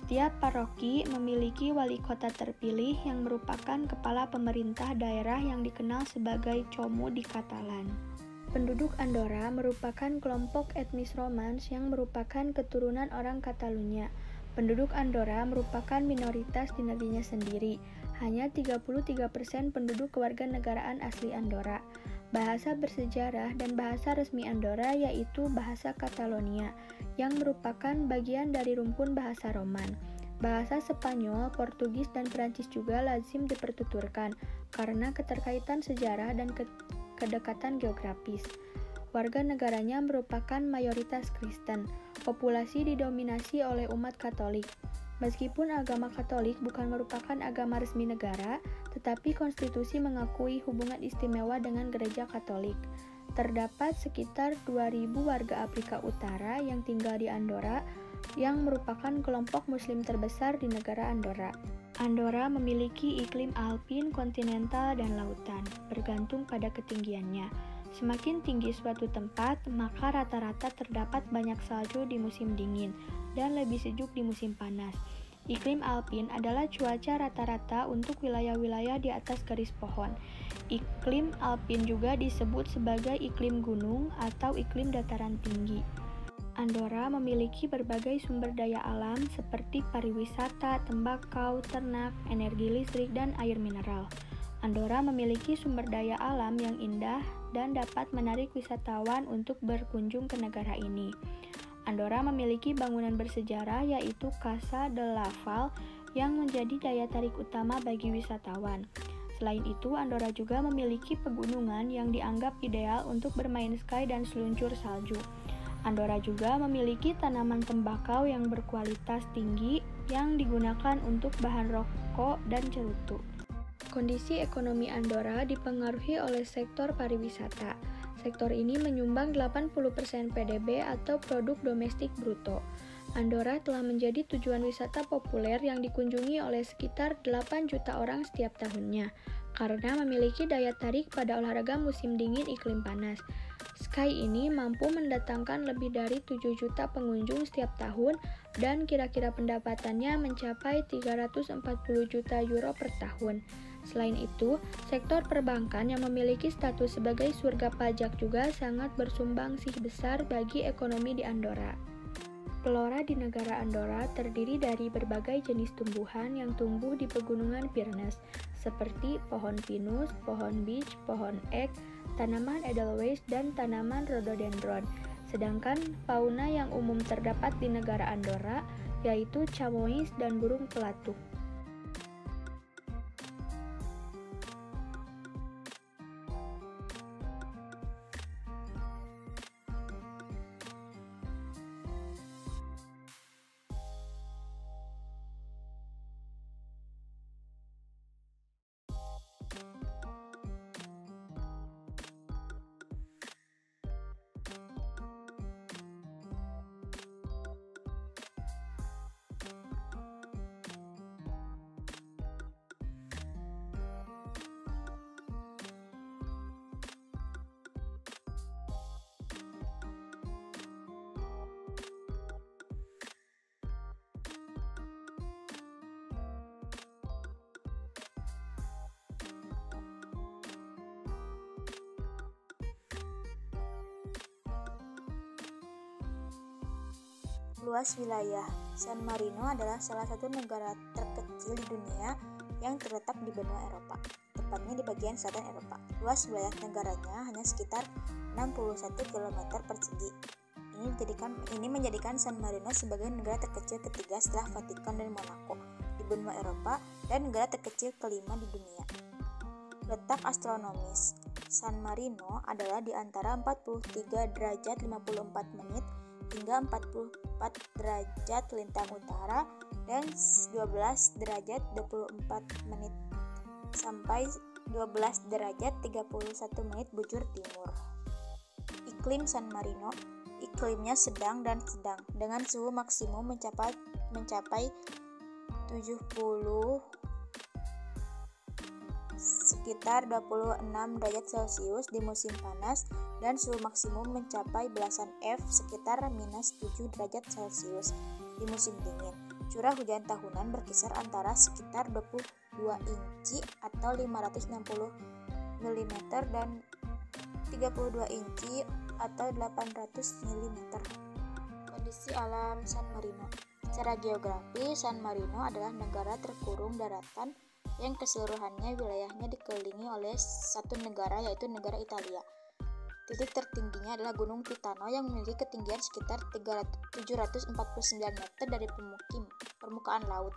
Speaker 2: Setiap paroki memiliki wali kota terpilih yang merupakan kepala pemerintah daerah yang dikenal sebagai Comu di Katalan. Penduduk Andorra merupakan kelompok etnis Romans yang merupakan keturunan orang Catalunya. Penduduk Andorra merupakan minoritas di negerinya sendiri. Hanya 33% penduduk kewarganegaraan asli Andorra. Bahasa bersejarah dan bahasa resmi Andorra yaitu bahasa Catalonia, yang merupakan bagian dari rumpun bahasa Roman. Bahasa Spanyol, Portugis, dan Prancis juga lazim dipertuturkan karena keterkaitan sejarah dan kedekatan geografis. Warga negaranya merupakan mayoritas Kristen. Populasi didominasi oleh umat Katolik. Meskipun agama Katolik bukan merupakan agama resmi negara, tetapi konstitusi mengakui hubungan istimewa dengan gereja Katolik. Terdapat sekitar 2.000 warga Afrika Utara yang tinggal di Andorra, yang merupakan kelompok muslim terbesar di negara Andorra. Andorra memiliki iklim alpin, kontinental, dan lautan, bergantung pada ketinggiannya. Semakin tinggi suatu tempat, maka rata-rata terdapat banyak salju di musim dingin dan lebih sejuk di musim panas. Iklim alpin adalah cuaca rata-rata untuk wilayah-wilayah di atas garis pohon. Iklim alpin juga disebut sebagai iklim gunung atau iklim dataran tinggi. Andorra memiliki berbagai sumber daya alam seperti pariwisata, tembakau, ternak, energi listrik, dan air mineral. Andorra memiliki sumber daya alam yang indah dan dapat menarik wisatawan untuk berkunjung ke negara ini. Andorra memiliki bangunan bersejarah yaitu Casa de la Vall yang menjadi daya tarik utama bagi wisatawan. Selain itu, Andorra juga memiliki pegunungan yang dianggap ideal untuk bermain ski dan seluncur salju. Andorra juga memiliki tanaman tembakau yang berkualitas tinggi yang digunakan untuk bahan rokok dan cerutu. Kondisi ekonomi Andorra dipengaruhi oleh sektor pariwisata. Sektor ini menyumbang 80% PDB atau produk domestik bruto. Andorra telah menjadi tujuan wisata populer yang dikunjungi oleh sekitar 8 juta orang setiap tahunnya, karena memiliki daya tarik pada olahraga musim dingin iklim panas. Ski ini mampu mendatangkan lebih dari 7 juta pengunjung setiap tahun dan kira-kira pendapatannya mencapai 340 juta euro per tahun. Selain itu, sektor perbankan yang memiliki status sebagai surga pajak juga sangat bersumbangsi besar bagi ekonomi di Andorra. Flora di negara Andorra terdiri dari berbagai jenis tumbuhan yang tumbuh di pegunungan Pyrenees, seperti pohon pinus, pohon beech, pohon ek, tanaman edelweiss, dan tanaman rhododendron. Sedangkan fauna yang umum terdapat di negara Andorra yaitu chamois dan burung pelatuk.
Speaker 3: Luas wilayah San Marino adalah salah satu negara terkecil di dunia yang terletak di benua Eropa, tepatnya di bagian selatan Eropa. Luas wilayah negaranya hanya sekitar 61 km persegi. Ini menjadikan San Marino sebagai negara terkecil ketiga setelah Vatikan dan Monaco di benua Eropa dan negara terkecil kelima di dunia. Letak astronomis San Marino adalah di antara 43 derajat 54 menit hingga 44 derajat lintang utara dan 12 derajat 24 menit sampai 12 derajat 31 menit bujur timur. Iklim San Marino, iklimnya sedang dan sedang dengan suhu maksimum mencapai 70 sekitar 26 derajat Celcius di musim panas dan suhu maksimum mencapai belasan F sekitar minus 7 derajat Celcius di musim dingin. Curah hujan tahunan berkisar antara sekitar 22 inci atau 560 mm dan 32 inci atau 800 mm. Kondisi alam San Marino. Secara geografi, San Marino adalah negara terkurung daratan yang keseluruhannya wilayahnya dikelilingi oleh satu negara, yaitu negara Italia. Titik tertingginya adalah Gunung Titano yang memiliki ketinggian sekitar 749 meter dari permukaan laut.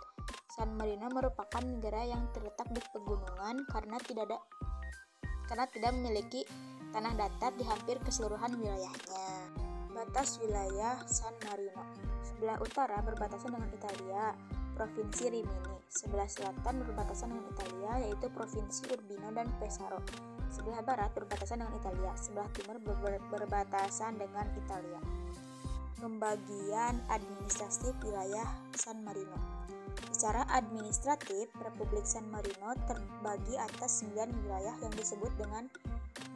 Speaker 3: San Marino merupakan negara yang terletak di pegunungan karena tidak memiliki tanah datar di hampir keseluruhan wilayahnya. Batas wilayah San Marino. Sebelah utara berbatasan dengan Italia, Provinsi Rimini. Sebelah selatan berbatasan dengan Italia, yaitu Provinsi Urbino dan Pesaro. Sebelah barat berbatasan dengan Italia. Sebelah timur berbatasan dengan Italia. Pembagian administratif wilayah San Marino. Secara administratif, Republik San Marino terbagi atas 9 wilayah yang disebut dengan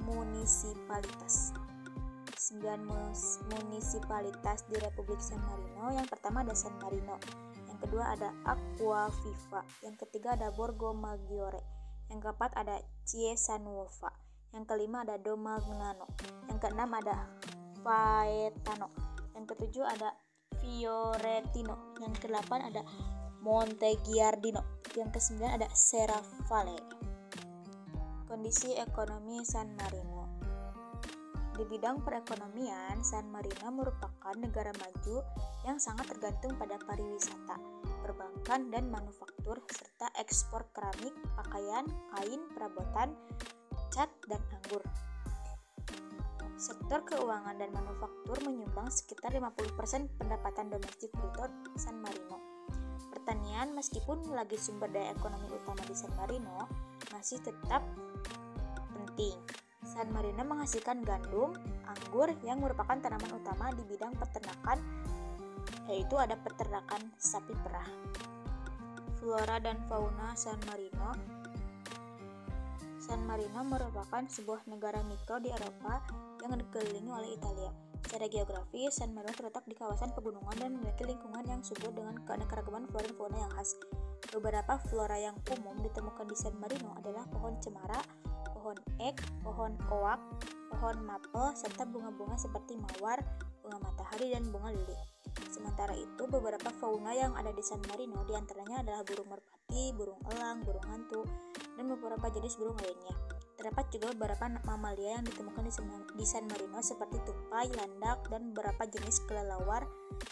Speaker 3: munisipalitas. 9 munisipalitas di Republik San Marino. Yang pertama ada San Marino, yang kedua ada Acquaviva, yang ketiga ada Borgo Maggiore, yang keempat ada Ciesanuova, yang kelima ada Domagnano, yang keenam ada Faetano, yang ketujuh ada Fioretino, yang kedelapan ada Monteggiardino, yang kesembilan ada Serravalle. Kondisi ekonomi San Marino. Di bidang perekonomian, San Marino merupakan negara maju yang sangat tergantung pada pariwisata. perbankan dan manufaktur, serta ekspor keramik, pakaian, kain, perabotan, cat, dan anggur. Sektor keuangan dan manufaktur menyumbang sekitar 50% pendapatan domestik bruto San Marino. Pertanian, meskipun lagi sumber daya ekonomi utama di San Marino, masih tetap penting. San Marino menghasilkan gandum, anggur yang merupakan tanaman utama di bidang peternakan, yaitu ada peternakan sapi perah. Flora dan fauna San Marino. San Marino merupakan sebuah negara mikro di Eropa yang dikelilingi oleh Italia. Secara geografis, San Marino terletak di kawasan pegunungan dan memiliki lingkungan yang subur dengan keanekaragaman flora dan fauna yang khas. Beberapa flora yang umum ditemukan di San Marino adalah pohon cemara, pohon ek, pohon oak, pohon maple, serta bunga-bunga seperti mawar, bunga matahari, dan bunga lili. Sementara itu, beberapa fauna yang ada di San Marino diantaranya adalah burung merpati, burung elang, burung hantu, dan beberapa jenis burung lainnya. Terdapat juga beberapa mamalia yang ditemukan di San Marino seperti tupai, landak, dan beberapa jenis kelelawar.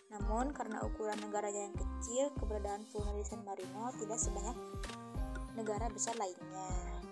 Speaker 3: Namun, karena ukuran negaranya yang kecil, keberadaan fauna di San Marino tidak sebanyak negara besar lainnya.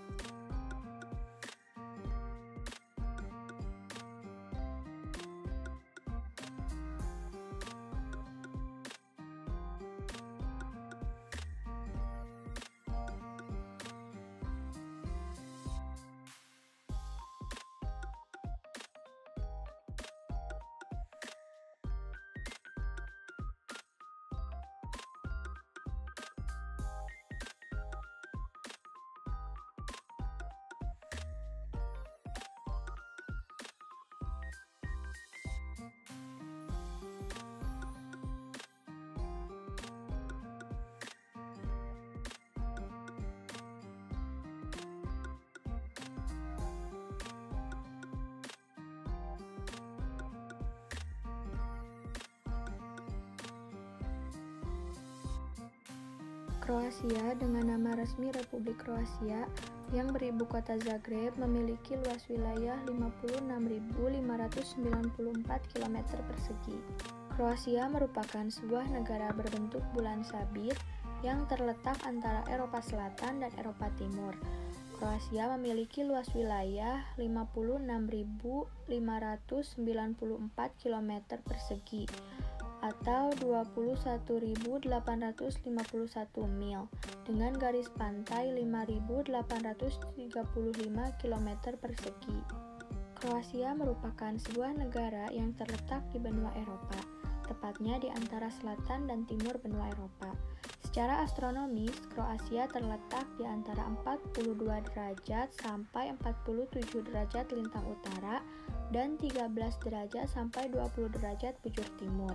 Speaker 2: Kroasia dengan nama resmi Republik Kroasia yang beribu kota Zagreb memiliki luas wilayah 56.594 km persegi. Kroasia merupakan sebuah negara berbentuk bulan sabit yang terletak antara Eropa Selatan dan Eropa Timur. Kroasia memiliki luas wilayah 56.594 km persegi atau 21.851 mil dengan garis pantai 5.835 km persegi. Kroasia merupakan sebuah negara yang terletak di benua Eropa, tepatnya di antara selatan dan timur benua Eropa. Secara astronomis, Kroasia terletak di antara 42 derajat sampai 47 derajat lintang utara dan 13 derajat sampai 20 derajat bujur timur.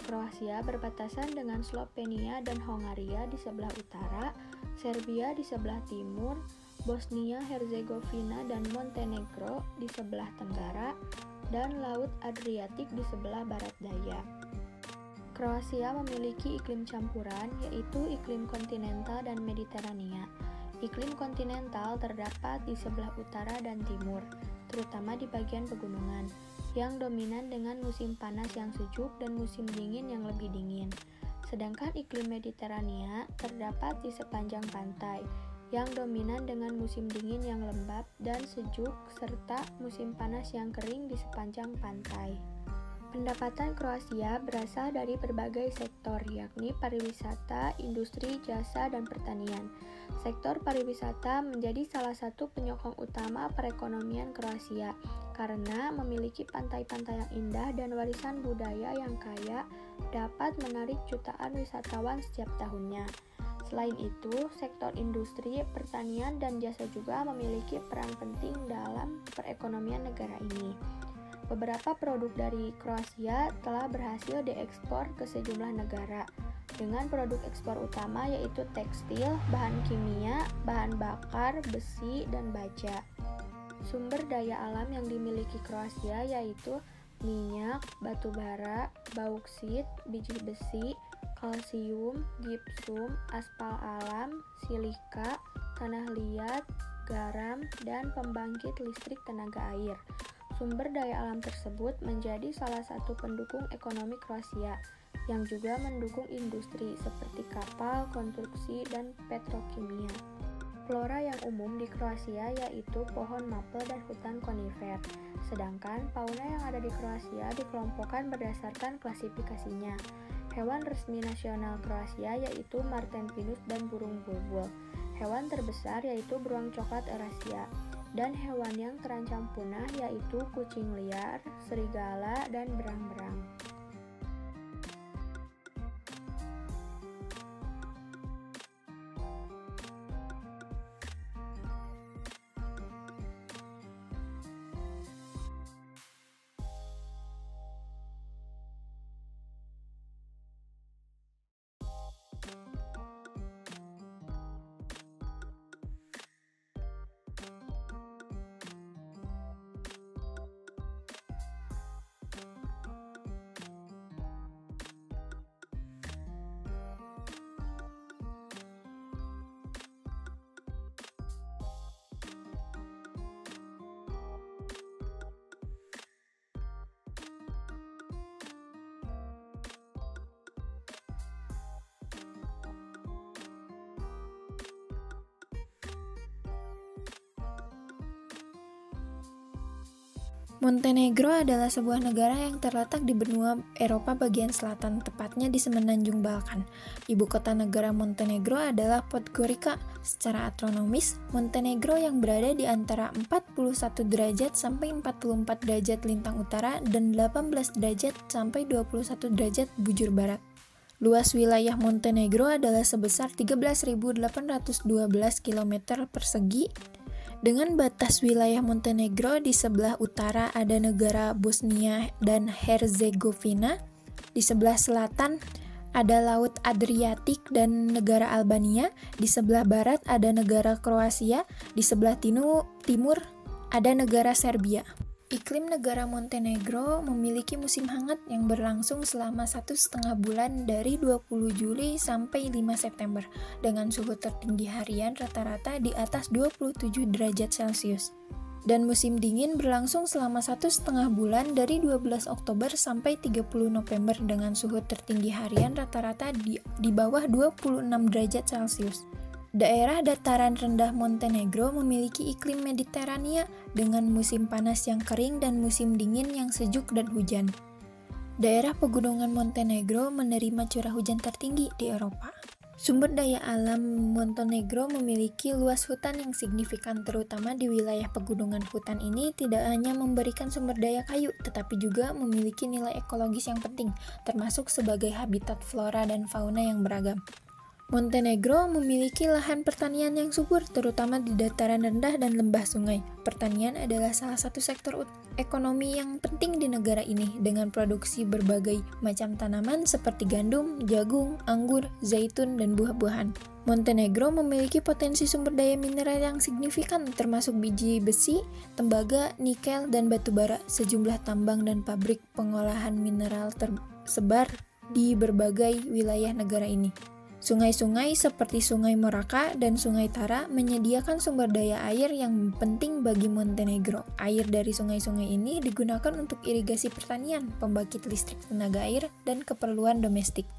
Speaker 2: Kroasia berbatasan dengan Slovenia dan Hongaria di sebelah utara, Serbia di sebelah timur, Bosnia, Herzegovina, dan Montenegro di sebelah tenggara, dan Laut Adriatik di sebelah barat daya. Kroasia memiliki iklim campuran, yaitu iklim kontinental dan Mediterania. Iklim kontinental terdapat di sebelah utara dan timur, terutama di bagian pegunungan, yang dominan dengan musim panas yang sejuk dan musim dingin yang lebih dingin. Sedangkan iklim Mediterania terdapat di sepanjang pantai, yang dominan dengan musim dingin yang lembab dan sejuk serta musim panas yang kering di sepanjang pantai. Pendapatan Kroasia berasal dari berbagai sektor, yakni pariwisata, industri, jasa, dan pertanian. Sektor pariwisata menjadi salah satu penyokong utama perekonomian Kroasia karena memiliki pantai-pantai yang indah dan warisan budaya yang kaya dapat menarik jutaan wisatawan setiap tahunnya. Selain itu, sektor industri, pertanian, dan jasa juga memiliki peran penting dalam perekonomian negara ini. Beberapa produk dari Kroasia telah berhasil diekspor ke sejumlah negara, dengan produk ekspor utama yaitu tekstil, bahan kimia, bahan bakar, besi, dan baja. Sumber daya alam yang dimiliki Kroasia yaitu minyak, batu bara, bauksit, biji besi, kalsium, gipsum, aspal alam, silika, tanah liat, garam, dan pembangkit listrik tenaga air. Sumber daya alam tersebut menjadi salah satu pendukung ekonomi Kroasia. yang juga mendukung industri seperti kapal, konstruksi, dan petrokimia. Flora yang umum di Kroasia yaitu pohon maple dan hutan konifer. Sedangkan fauna yang ada di Kroasia dikelompokkan berdasarkan klasifikasinya. Hewan resmi nasional Kroasia yaitu marten pinus dan burung bulbul. Hewan terbesar yaitu beruang coklat Eurasia. Dan hewan yang terancam punah yaitu kucing liar, serigala, dan berang-berang.
Speaker 1: Montenegro adalah sebuah negara yang terletak di benua Eropa bagian selatan, tepatnya di semenanjung Balkan. Ibu kota negara Montenegro adalah Podgorica. Secara astronomis, Montenegro yang berada di antara 41 derajat sampai 44 derajat lintang utara dan 18 derajat sampai 21 derajat bujur barat. Luas wilayah Montenegro adalah sebesar 13.812 km persegi. Dengan batas wilayah Montenegro di sebelah utara ada negara Bosnia dan Herzegovina, di sebelah selatan ada Laut Adriatik dan negara Albania, di sebelah barat ada negara Kroasia, di sebelah timur ada negara Serbia. Iklim negara Montenegro memiliki musim hangat yang berlangsung selama 1,5 bulan dari 20 Juli sampai 5 September dengan suhu tertinggi harian rata-rata di atas 27 derajat Celcius. Dan musim dingin berlangsung selama 1,5 bulan dari 12 Oktober sampai 30 November dengan suhu tertinggi harian rata-rata di bawah 26 derajat Celcius. Daerah dataran rendah Montenegro memiliki iklim Mediterania dengan musim panas yang kering dan musim dingin yang sejuk dan hujan. Daerah pegunungan Montenegro menerima curah hujan tertinggi di Eropa. Sumber daya alam Montenegro memiliki luas hutan yang signifikan, terutama di wilayah pegunungan. Hutan ini tidak hanya memberikan sumber daya kayu, tetapi juga memiliki nilai ekologis yang penting, termasuk sebagai habitat flora dan fauna yang beragam. Montenegro memiliki lahan pertanian yang subur, terutama di dataran rendah dan lembah sungai. Pertanian adalah salah satu sektor ekonomi yang penting di negara ini, dengan produksi berbagai macam tanaman seperti gandum, jagung, anggur, zaitun, dan buah-buahan. Montenegro memiliki potensi sumber daya mineral yang signifikan, termasuk biji besi, tembaga, nikel, dan batu bara. Sejumlah tambang dan pabrik pengolahan mineral tersebar di berbagai wilayah negara ini. Sungai-sungai seperti Sungai Moraka dan Sungai Tara menyediakan sumber daya air yang penting bagi Montenegro. Air dari sungai-sungai ini digunakan untuk irigasi pertanian, pembangkit listrik tenaga air, dan keperluan domestik.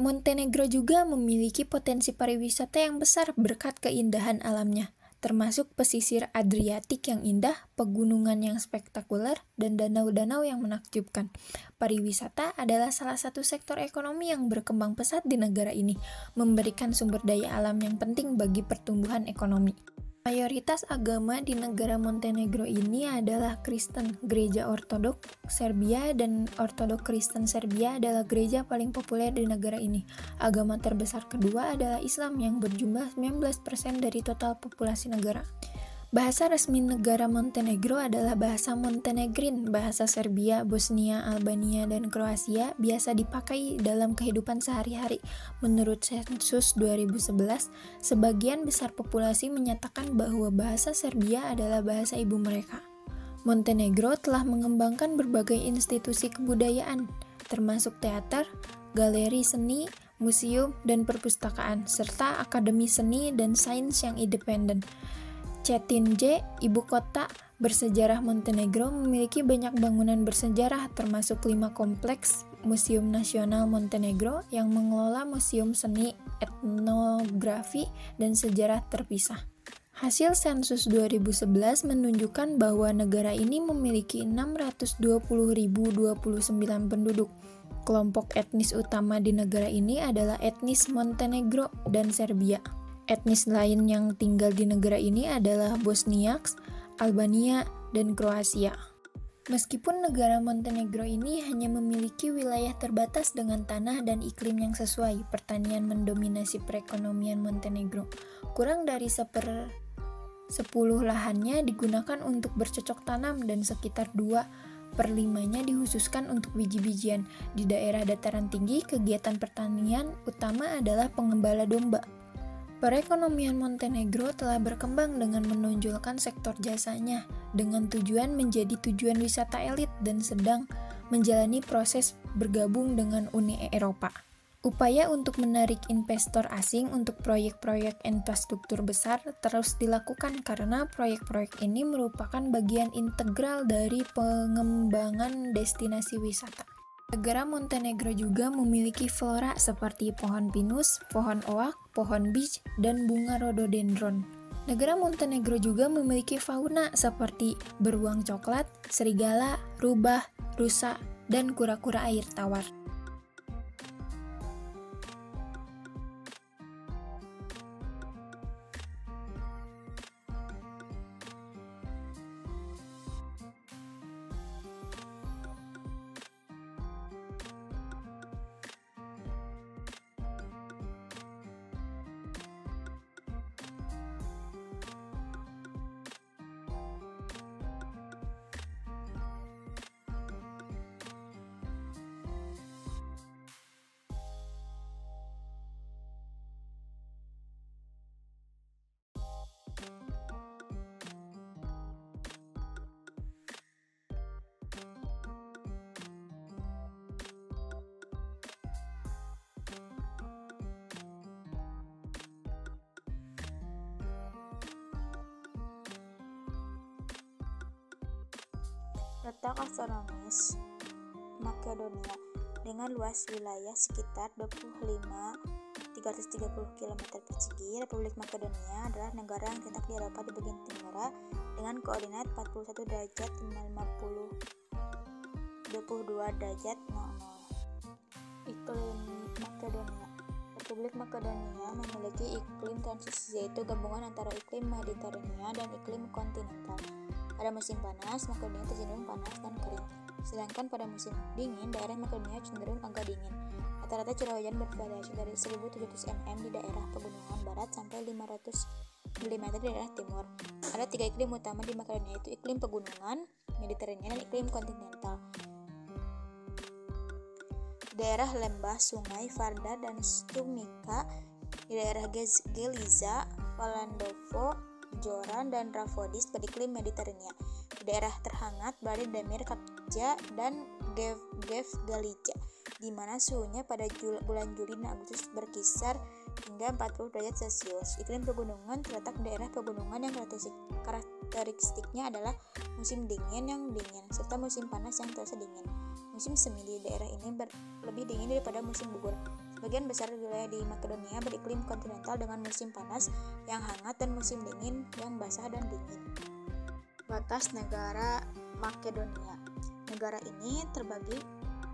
Speaker 1: Montenegro juga memiliki potensi pariwisata yang besar berkat keindahan alamnya, termasuk pesisir Adriatik yang indah, pegunungan yang spektakuler, dan danau-danau yang menakjubkan. Pariwisata adalah salah satu sektor ekonomi yang berkembang pesat di negara ini, memberikan sumber daya alam yang penting bagi pertumbuhan ekonomi. Mayoritas agama di negara Montenegro ini adalah Kristen. Gereja Ortodok Serbia dan Ortodok Kristen Serbia adalah gereja paling populer di negara ini. Agama terbesar kedua adalah Islam yang berjumlah 19% dari total populasi negara. Bahasa resmi negara Montenegro adalah bahasa Montenegrin. Bahasa Serbia, Bosnia, Albania, dan Kroasia biasa dipakai dalam kehidupan sehari-hari. Menurut sensus 2011, sebagian besar populasi menyatakan bahwa bahasa Serbia adalah bahasa ibu mereka. Montenegro telah mengembangkan berbagai institusi kebudayaan, termasuk teater, galeri seni, museum, dan perpustakaan, serta akademi seni dan sains yang independen. Cetinje, ibu kota Bersejarah Montenegro memiliki banyak bangunan bersejarah termasuk 5 kompleks Museum Nasional Montenegro yang mengelola museum seni, etnografi, dan sejarah terpisah. Hasil sensus 2011 menunjukkan bahwa negara ini memiliki 620.029 penduduk. Kelompok etnis utama di negara ini adalah etnis Montenegro dan Serbia. Etnis lain yang tinggal di negara ini adalah Bosniaks, Albania, dan Kroasia. Meskipun negara Montenegro ini hanya memiliki wilayah terbatas dengan tanah dan iklim yang sesuai, pertanian mendominasi perekonomian Montenegro. Kurang dari 1/10 lahannya digunakan untuk bercocok tanam dan sekitar 2/5-nya dikhususkan untuk biji-bijian. Di daerah dataran tinggi, kegiatan pertanian utama adalah pengembala domba. Perekonomian Montenegro telah berkembang dengan menonjolkan sektor jasanya, dengan tujuan menjadi tujuan wisata elit dan sedang menjalani proses bergabung dengan Uni Eropa. Upaya untuk menarik investor asing untuk proyek-proyek infrastruktur besar terus dilakukan karena proyek-proyek ini merupakan bagian integral dari pengembangan destinasi wisata. Negara Montenegro juga memiliki flora seperti pohon pinus, pohon oak, pohon beech, dan bunga rhododendron. Negara Montenegro juga memiliki fauna seperti beruang coklat, serigala, rubah, rusa, dan kura-kura air tawar.
Speaker 3: Letak astronomis Makedonia dengan luas wilayah sekitar 330 km persegi. Republik Makedonia adalah negara yang terletak di Eropa di bagian timur dengan koordinat 41 derajat 22 derajat 00. Iklim Makedonia. Republik Makedonia memiliki iklim transisi, yaitu gabungan antara iklim Mediterania dan iklim kontinental. Pada musim panas, Makedonia cenderung panas dan kering. Sedangkan pada musim dingin, daerah Makedonia cenderung agak dingin. Rata-rata curah hujan bervariasi dari 1.700 mm di daerah pegunungan barat sampai 500 mm di daerah timur. Ada 3 iklim utama di Makedonia, yaitu iklim pegunungan, Mediterania, dan iklim kontinental. Di daerah lembah, sungai, Vardar, dan Stumica, di daerah Geliza, Valandovo, Joran, dan Ravodis beriklim Mediterania. Di daerah terhangat berada Demir, Kapja, dan Gevgalica, di mana suhunya pada bulan Juli dan Agustus berkisar hingga 40 derajat Celcius. Iklim pegunungan terletak di daerah pegunungan yang karakteristiknya adalah musim dingin yang dingin, serta musim panas yang terasa dingin. Musim semi di daerah ini lebih dingin daripada musim gugur. Sebagian besar wilayah di Makedonia beriklim kontinental dengan musim panas yang hangat dan musim dingin yang basah dan dingin. Batas negara Makedonia. Negara ini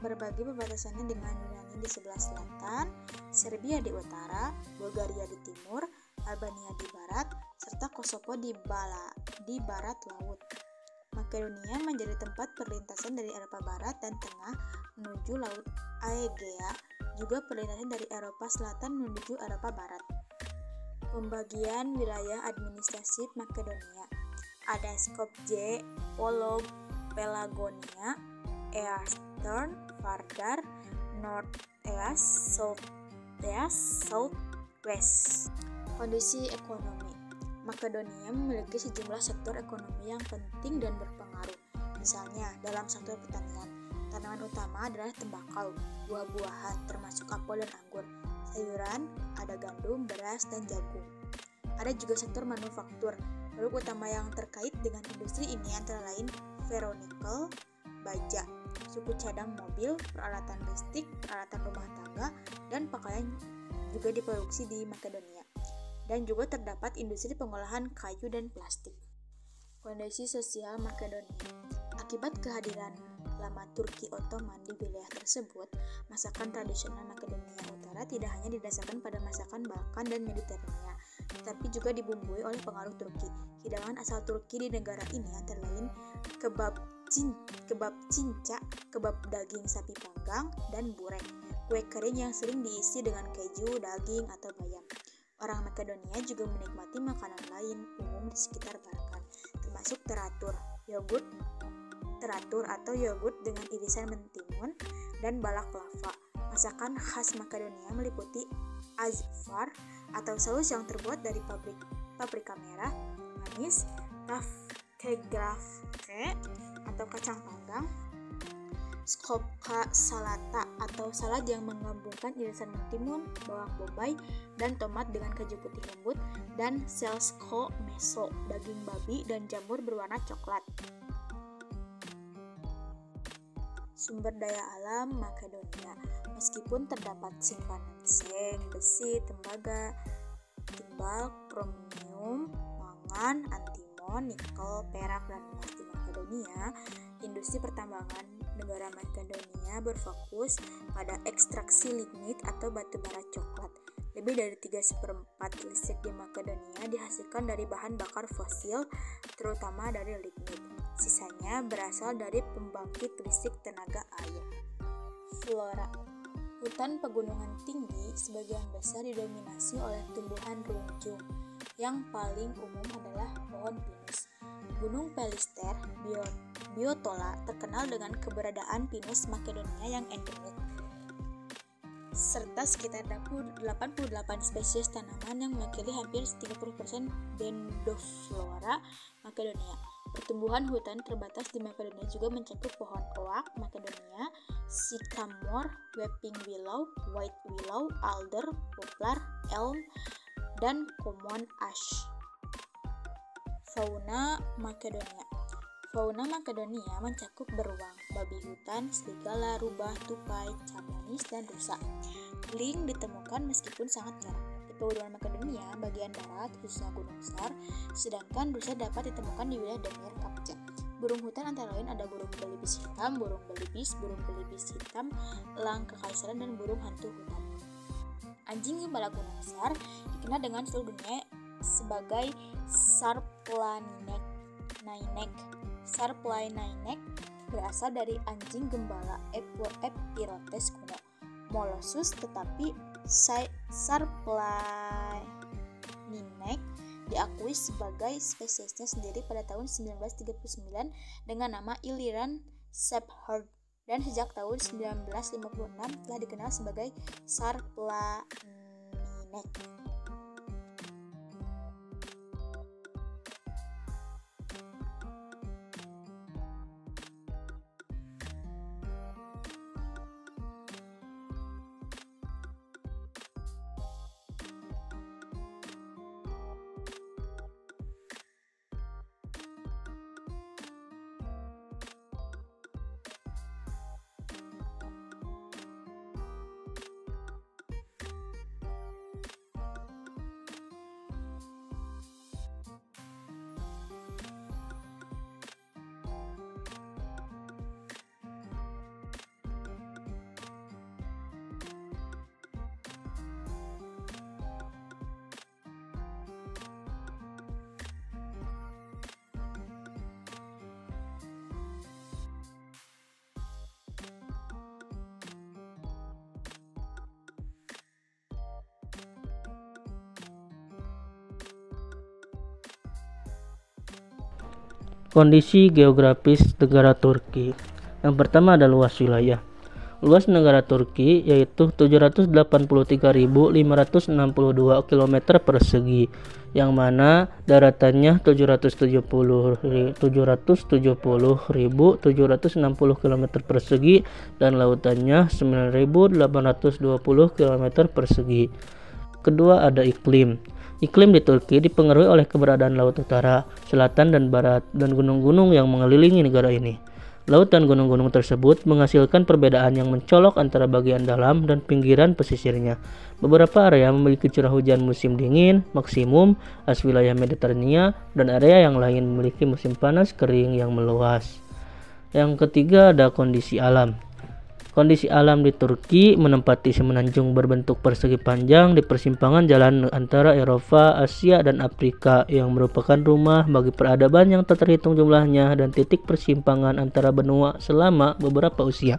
Speaker 3: berbagi perbatasannya dengan Yunani di sebelah selatan, Serbia di utara, Bulgaria di timur, Albania di barat, serta Kosovo di barat laut. Makedonia menjadi tempat perlintasan dari Eropa Barat dan Tengah menuju Laut Aegea, juga perlintasan dari Eropa Selatan menuju Eropa Barat. Pembagian wilayah administratif Makedonia. Ada Skopje, Pelagonia, Eastern, Vardar, North-East, South-East, South-West. Kondisi ekonomi. Makedonia memiliki sejumlah sektor ekonomi yang penting dan berpengaruh. Misalnya, dalam sektor pertanian, tanaman utama adalah tembakau, buah-buahan termasuk apel dan anggur, sayuran, ada gandum, beras, dan jagung. Ada juga sektor manufaktur, Produk utama yang terkait dengan industri ini antara lain ferronikel, baja, suku cadang mobil, peralatan listrik, peralatan rumah tangga, dan pakaian juga diproduksi di Makedonia. Dan juga terdapat industri pengolahan kayu dan plastik. Kondisi sosial Makedonia. Akibat kehadiran lama Turki Ottoman di wilayah tersebut, masakan tradisional Makedonia Utara tidak hanya didasarkan pada masakan Balkan dan Mediterania, tetapi juga dibumbui oleh pengaruh Turki. Hidangan asal Turki di negara ini antara lain kebab cinca, kebab daging sapi panggang, dan burek, kue kering yang sering diisi dengan keju, daging, atau bayam. Orang Makedonia juga menikmati makanan lain umum di sekitar Balkan, termasuk teratur atau yogurt dengan irisan mentimun, dan balaklava. Masakan khas Makedonia meliputi azfar atau saus yang terbuat dari paprika merah, manis, tafkegrafke atau kacang panggang, skopka salata atau salad yang menggabungkan irisan mentimun, bawang bombay, dan tomat dengan keju putih lembut, dan selsko meso, daging babi dan jamur berwarna coklat. Sumber daya alam Makedonia. Meskipun terdapat simpanan seng, besi, tembaga, timbal, kromium, mangan, antimon, nikel, perak, dan emas di Makedonia, industri pertambangan negara Makedonia berfokus pada ekstraksi lignit atau batu bara coklat. Lebih dari 3/4 listrik di Makedonia dihasilkan dari bahan bakar fosil, terutama dari lignit. Sisanya berasal dari pembangkit listrik tenaga air. Flora. Hutan pegunungan tinggi sebagian besar didominasi oleh tumbuhan runjung. Yang paling umum adalah pohon pinus. Gunung Pelister, Biotola, terkenal dengan keberadaan pinus Makedonia yang endemik, serta sekitar 88 spesies tanaman yang mewakili hampir 30% dendroflora Makedonia. Pertumbuhan hutan terbatas di Makedonia juga mencakup pohon oak Makedonia, sycamore, weeping willow, white willow, alder, poplar, elm, dan common ash. Fauna Makedonia. Fauna Makedonia mencakup beruang, babi hutan, serigala, rubah, tupai, camonis, dan rusa. Beling ditemukan meskipun sangat jarang. Di pegunungan Makedonia bagian barat, khususnya Gunung Sar, sedangkan rusa dapat ditemukan di wilayah Demir Kapca. Burung hutan antara lain ada burung belibis hitam, burung belibis hitam, elang kekaisaran, dan burung hantu hutan. Anjing gembala Gunung Sar dikenal dengan seluruh dunia sebagai Sarplanainek berasal dari anjing gembala Epirotes kuno, Molossus, tetapi Sarplanainek diakui sebagai spesiesnya sendiri pada tahun 1939 dengan nama Illyrian Shepherd, dan sejak tahun 1956 telah dikenal sebagai Sarplanainek.
Speaker 4: Kondisi geografis negara Turki. Yang pertama ada luas wilayah. Luas negara Turki yaitu 783.562 km persegi, yang mana daratannya 770.760 km persegi dan lautannya 9.820 km persegi. Kedua ada iklim. Iklim di Turki dipengaruhi oleh keberadaan laut utara, selatan, dan barat, dan gunung-gunung yang mengelilingi negara ini. Laut dan gunung-gunung tersebut menghasilkan perbedaan yang mencolok antara bagian dalam dan pinggiran pesisirnya. Beberapa area memiliki curah hujan musim dingin, maksimum, as wilayah Mediterania, dan area yang lain memiliki musim panas kering yang meluas. Yang ketiga ada kondisi alam. Kondisi alam di Turki menempati semenanjung berbentuk persegi panjang di persimpangan jalan antara Eropa, Asia, dan Afrika yang merupakan rumah bagi peradaban yang tak terhitung jumlahnya dan titik persimpangan antara benua selama beberapa usia.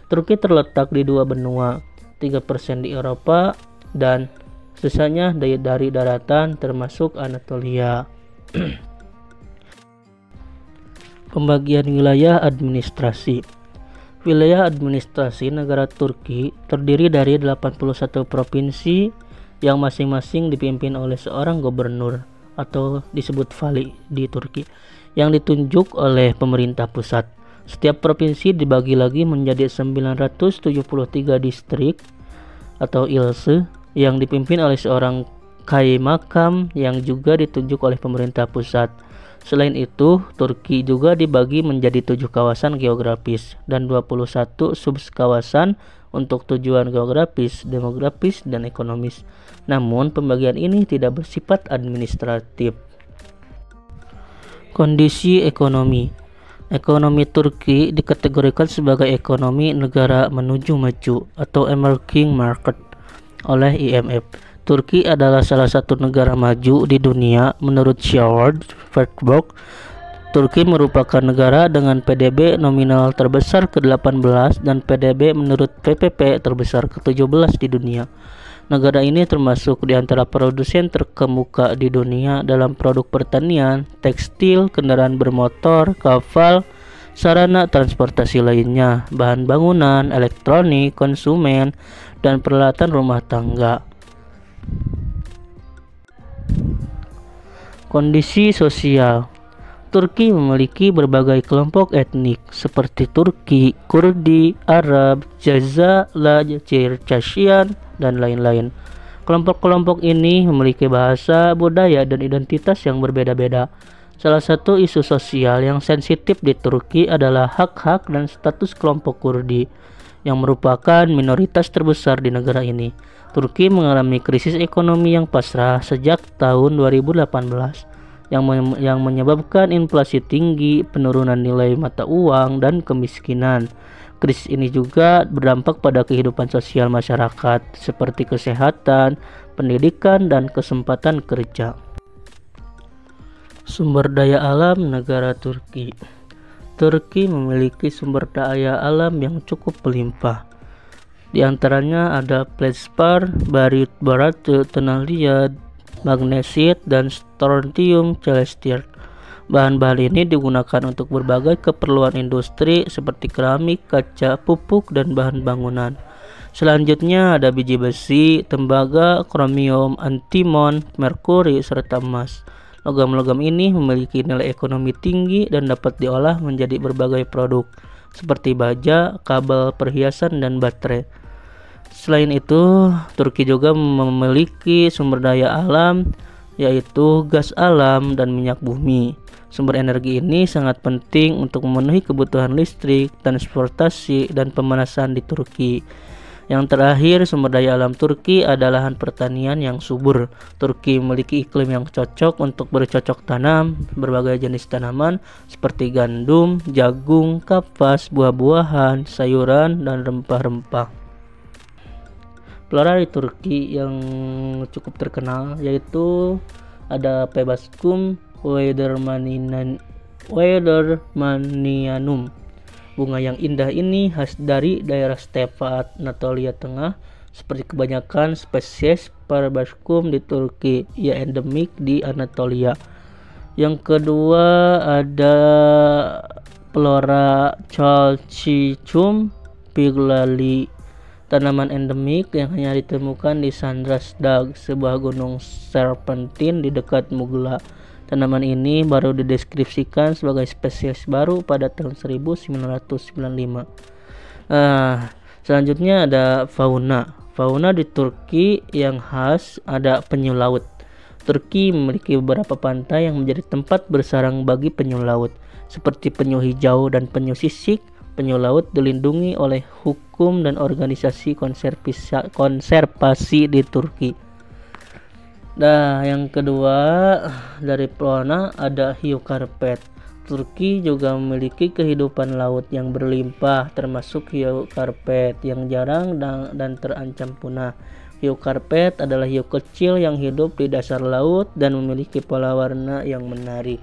Speaker 4: Turki terletak di dua benua, 3% di Eropa dan sisanya dari daratan termasuk Anatolia. Pembagian wilayah administrasi. Wilayah administrasi negara Turki terdiri dari 81 provinsi yang masing-masing dipimpin oleh seorang gubernur atau disebut vali di Turki yang ditunjuk oleh pemerintah pusat. Setiap provinsi dibagi lagi menjadi 973 distrik atau ilse yang dipimpin oleh seorang kaymakam yang juga ditunjuk oleh pemerintah pusat. Selain itu, Turki juga dibagi menjadi 7 kawasan geografis dan 21 subkawasan untuk tujuan geografis, demografis, dan ekonomis. Namun, pembagian ini tidak bersifat administratif. Kondisi ekonomi. Ekonomi Turki dikategorikan sebagai ekonomi negara menuju maju atau emerging market oleh IMF. Turki adalah salah satu negara maju di dunia menurut Sherwood Vertbok. Turki merupakan negara dengan PDB nominal terbesar ke-18 dan PDB menurut PPP terbesar ke-17 di dunia. Negara ini termasuk di antara produsen terkemuka di dunia dalam produk pertanian, tekstil, kendaraan bermotor, kapal, sarana transportasi lainnya, bahan bangunan, elektronik, konsumen, dan peralatan rumah tangga. Kondisi sosial. Turki memiliki berbagai kelompok etnik seperti Turki, Kurdi, Arab, Jazala, Circassian, dan lain-lain. Kelompok-kelompok ini memiliki bahasa, budaya, dan identitas yang berbeda-beda. Salah satu isu sosial yang sensitif di Turki adalah hak-hak dan status kelompok Kurdi, yang merupakan minoritas terbesar di negara ini. Turki mengalami krisis ekonomi yang pasrah sejak tahun 2018 yang menyebabkan inflasi tinggi, penurunan nilai mata uang, dan kemiskinan. Krisis ini juga berdampak pada kehidupan sosial masyarakat seperti kesehatan, pendidikan, dan kesempatan kerja. Sumber daya alam negara Turki. Turki memiliki sumber daya alam yang cukup melimpah. Di antaranya ada feldspar, barit barat, tanah liat, magnesit, dan strontium celestial. Bahan-bahan ini digunakan untuk berbagai keperluan industri seperti keramik, kaca, pupuk, dan bahan bangunan. Selanjutnya ada biji besi, tembaga, kromium, antimon, merkuri, serta emas. Logam-logam ini memiliki nilai ekonomi tinggi dan dapat diolah menjadi berbagai produk seperti baja, kabel, perhiasan, dan baterai. Selain itu, Turki juga memiliki sumber daya alam yaitu gas alam dan minyak bumi. Sumber energi ini sangat penting untuk memenuhi kebutuhan listrik, transportasi, dan pemanasan di Turki. Yang terakhir, sumber daya alam Turki adalah lahan pertanian yang subur. Turki memiliki iklim yang cocok untuk bercocok tanam berbagai jenis tanaman seperti gandum, jagung, kapas, buah-buahan, sayuran, dan rempah-rempah. Flora di Turki yang cukup terkenal yaitu ada Pebaskum Weidermannianum. Bunga yang indah ini khas dari daerah stepa Anatolia Tengah. Seperti kebanyakan spesies Pebaskum di Turki, ia endemik di Anatolia. Yang kedua ada Flora Chalcichum piglali, tanaman endemik yang hanya ditemukan di Sandrasdag, sebuah gunung serpentin di dekat Mugla. Tanaman ini baru dideskripsikan sebagai spesies baru pada tahun 1995. Selanjutnya ada fauna. Fauna di Turki yang khas ada penyu laut. Turki memiliki beberapa pantai yang menjadi tempat bersarang bagi penyu laut, seperti penyu hijau dan penyu sisik. Penyu laut dilindungi oleh hukum dan organisasi konservasi di Turki. Nah, yang kedua dari fauna ada hiu karpet. Turki juga memiliki kehidupan laut yang berlimpah, termasuk hiu karpet yang jarang dan terancam punah. Hiu karpet adalah hiu kecil yang hidup di dasar laut dan memiliki pola warna yang menarik.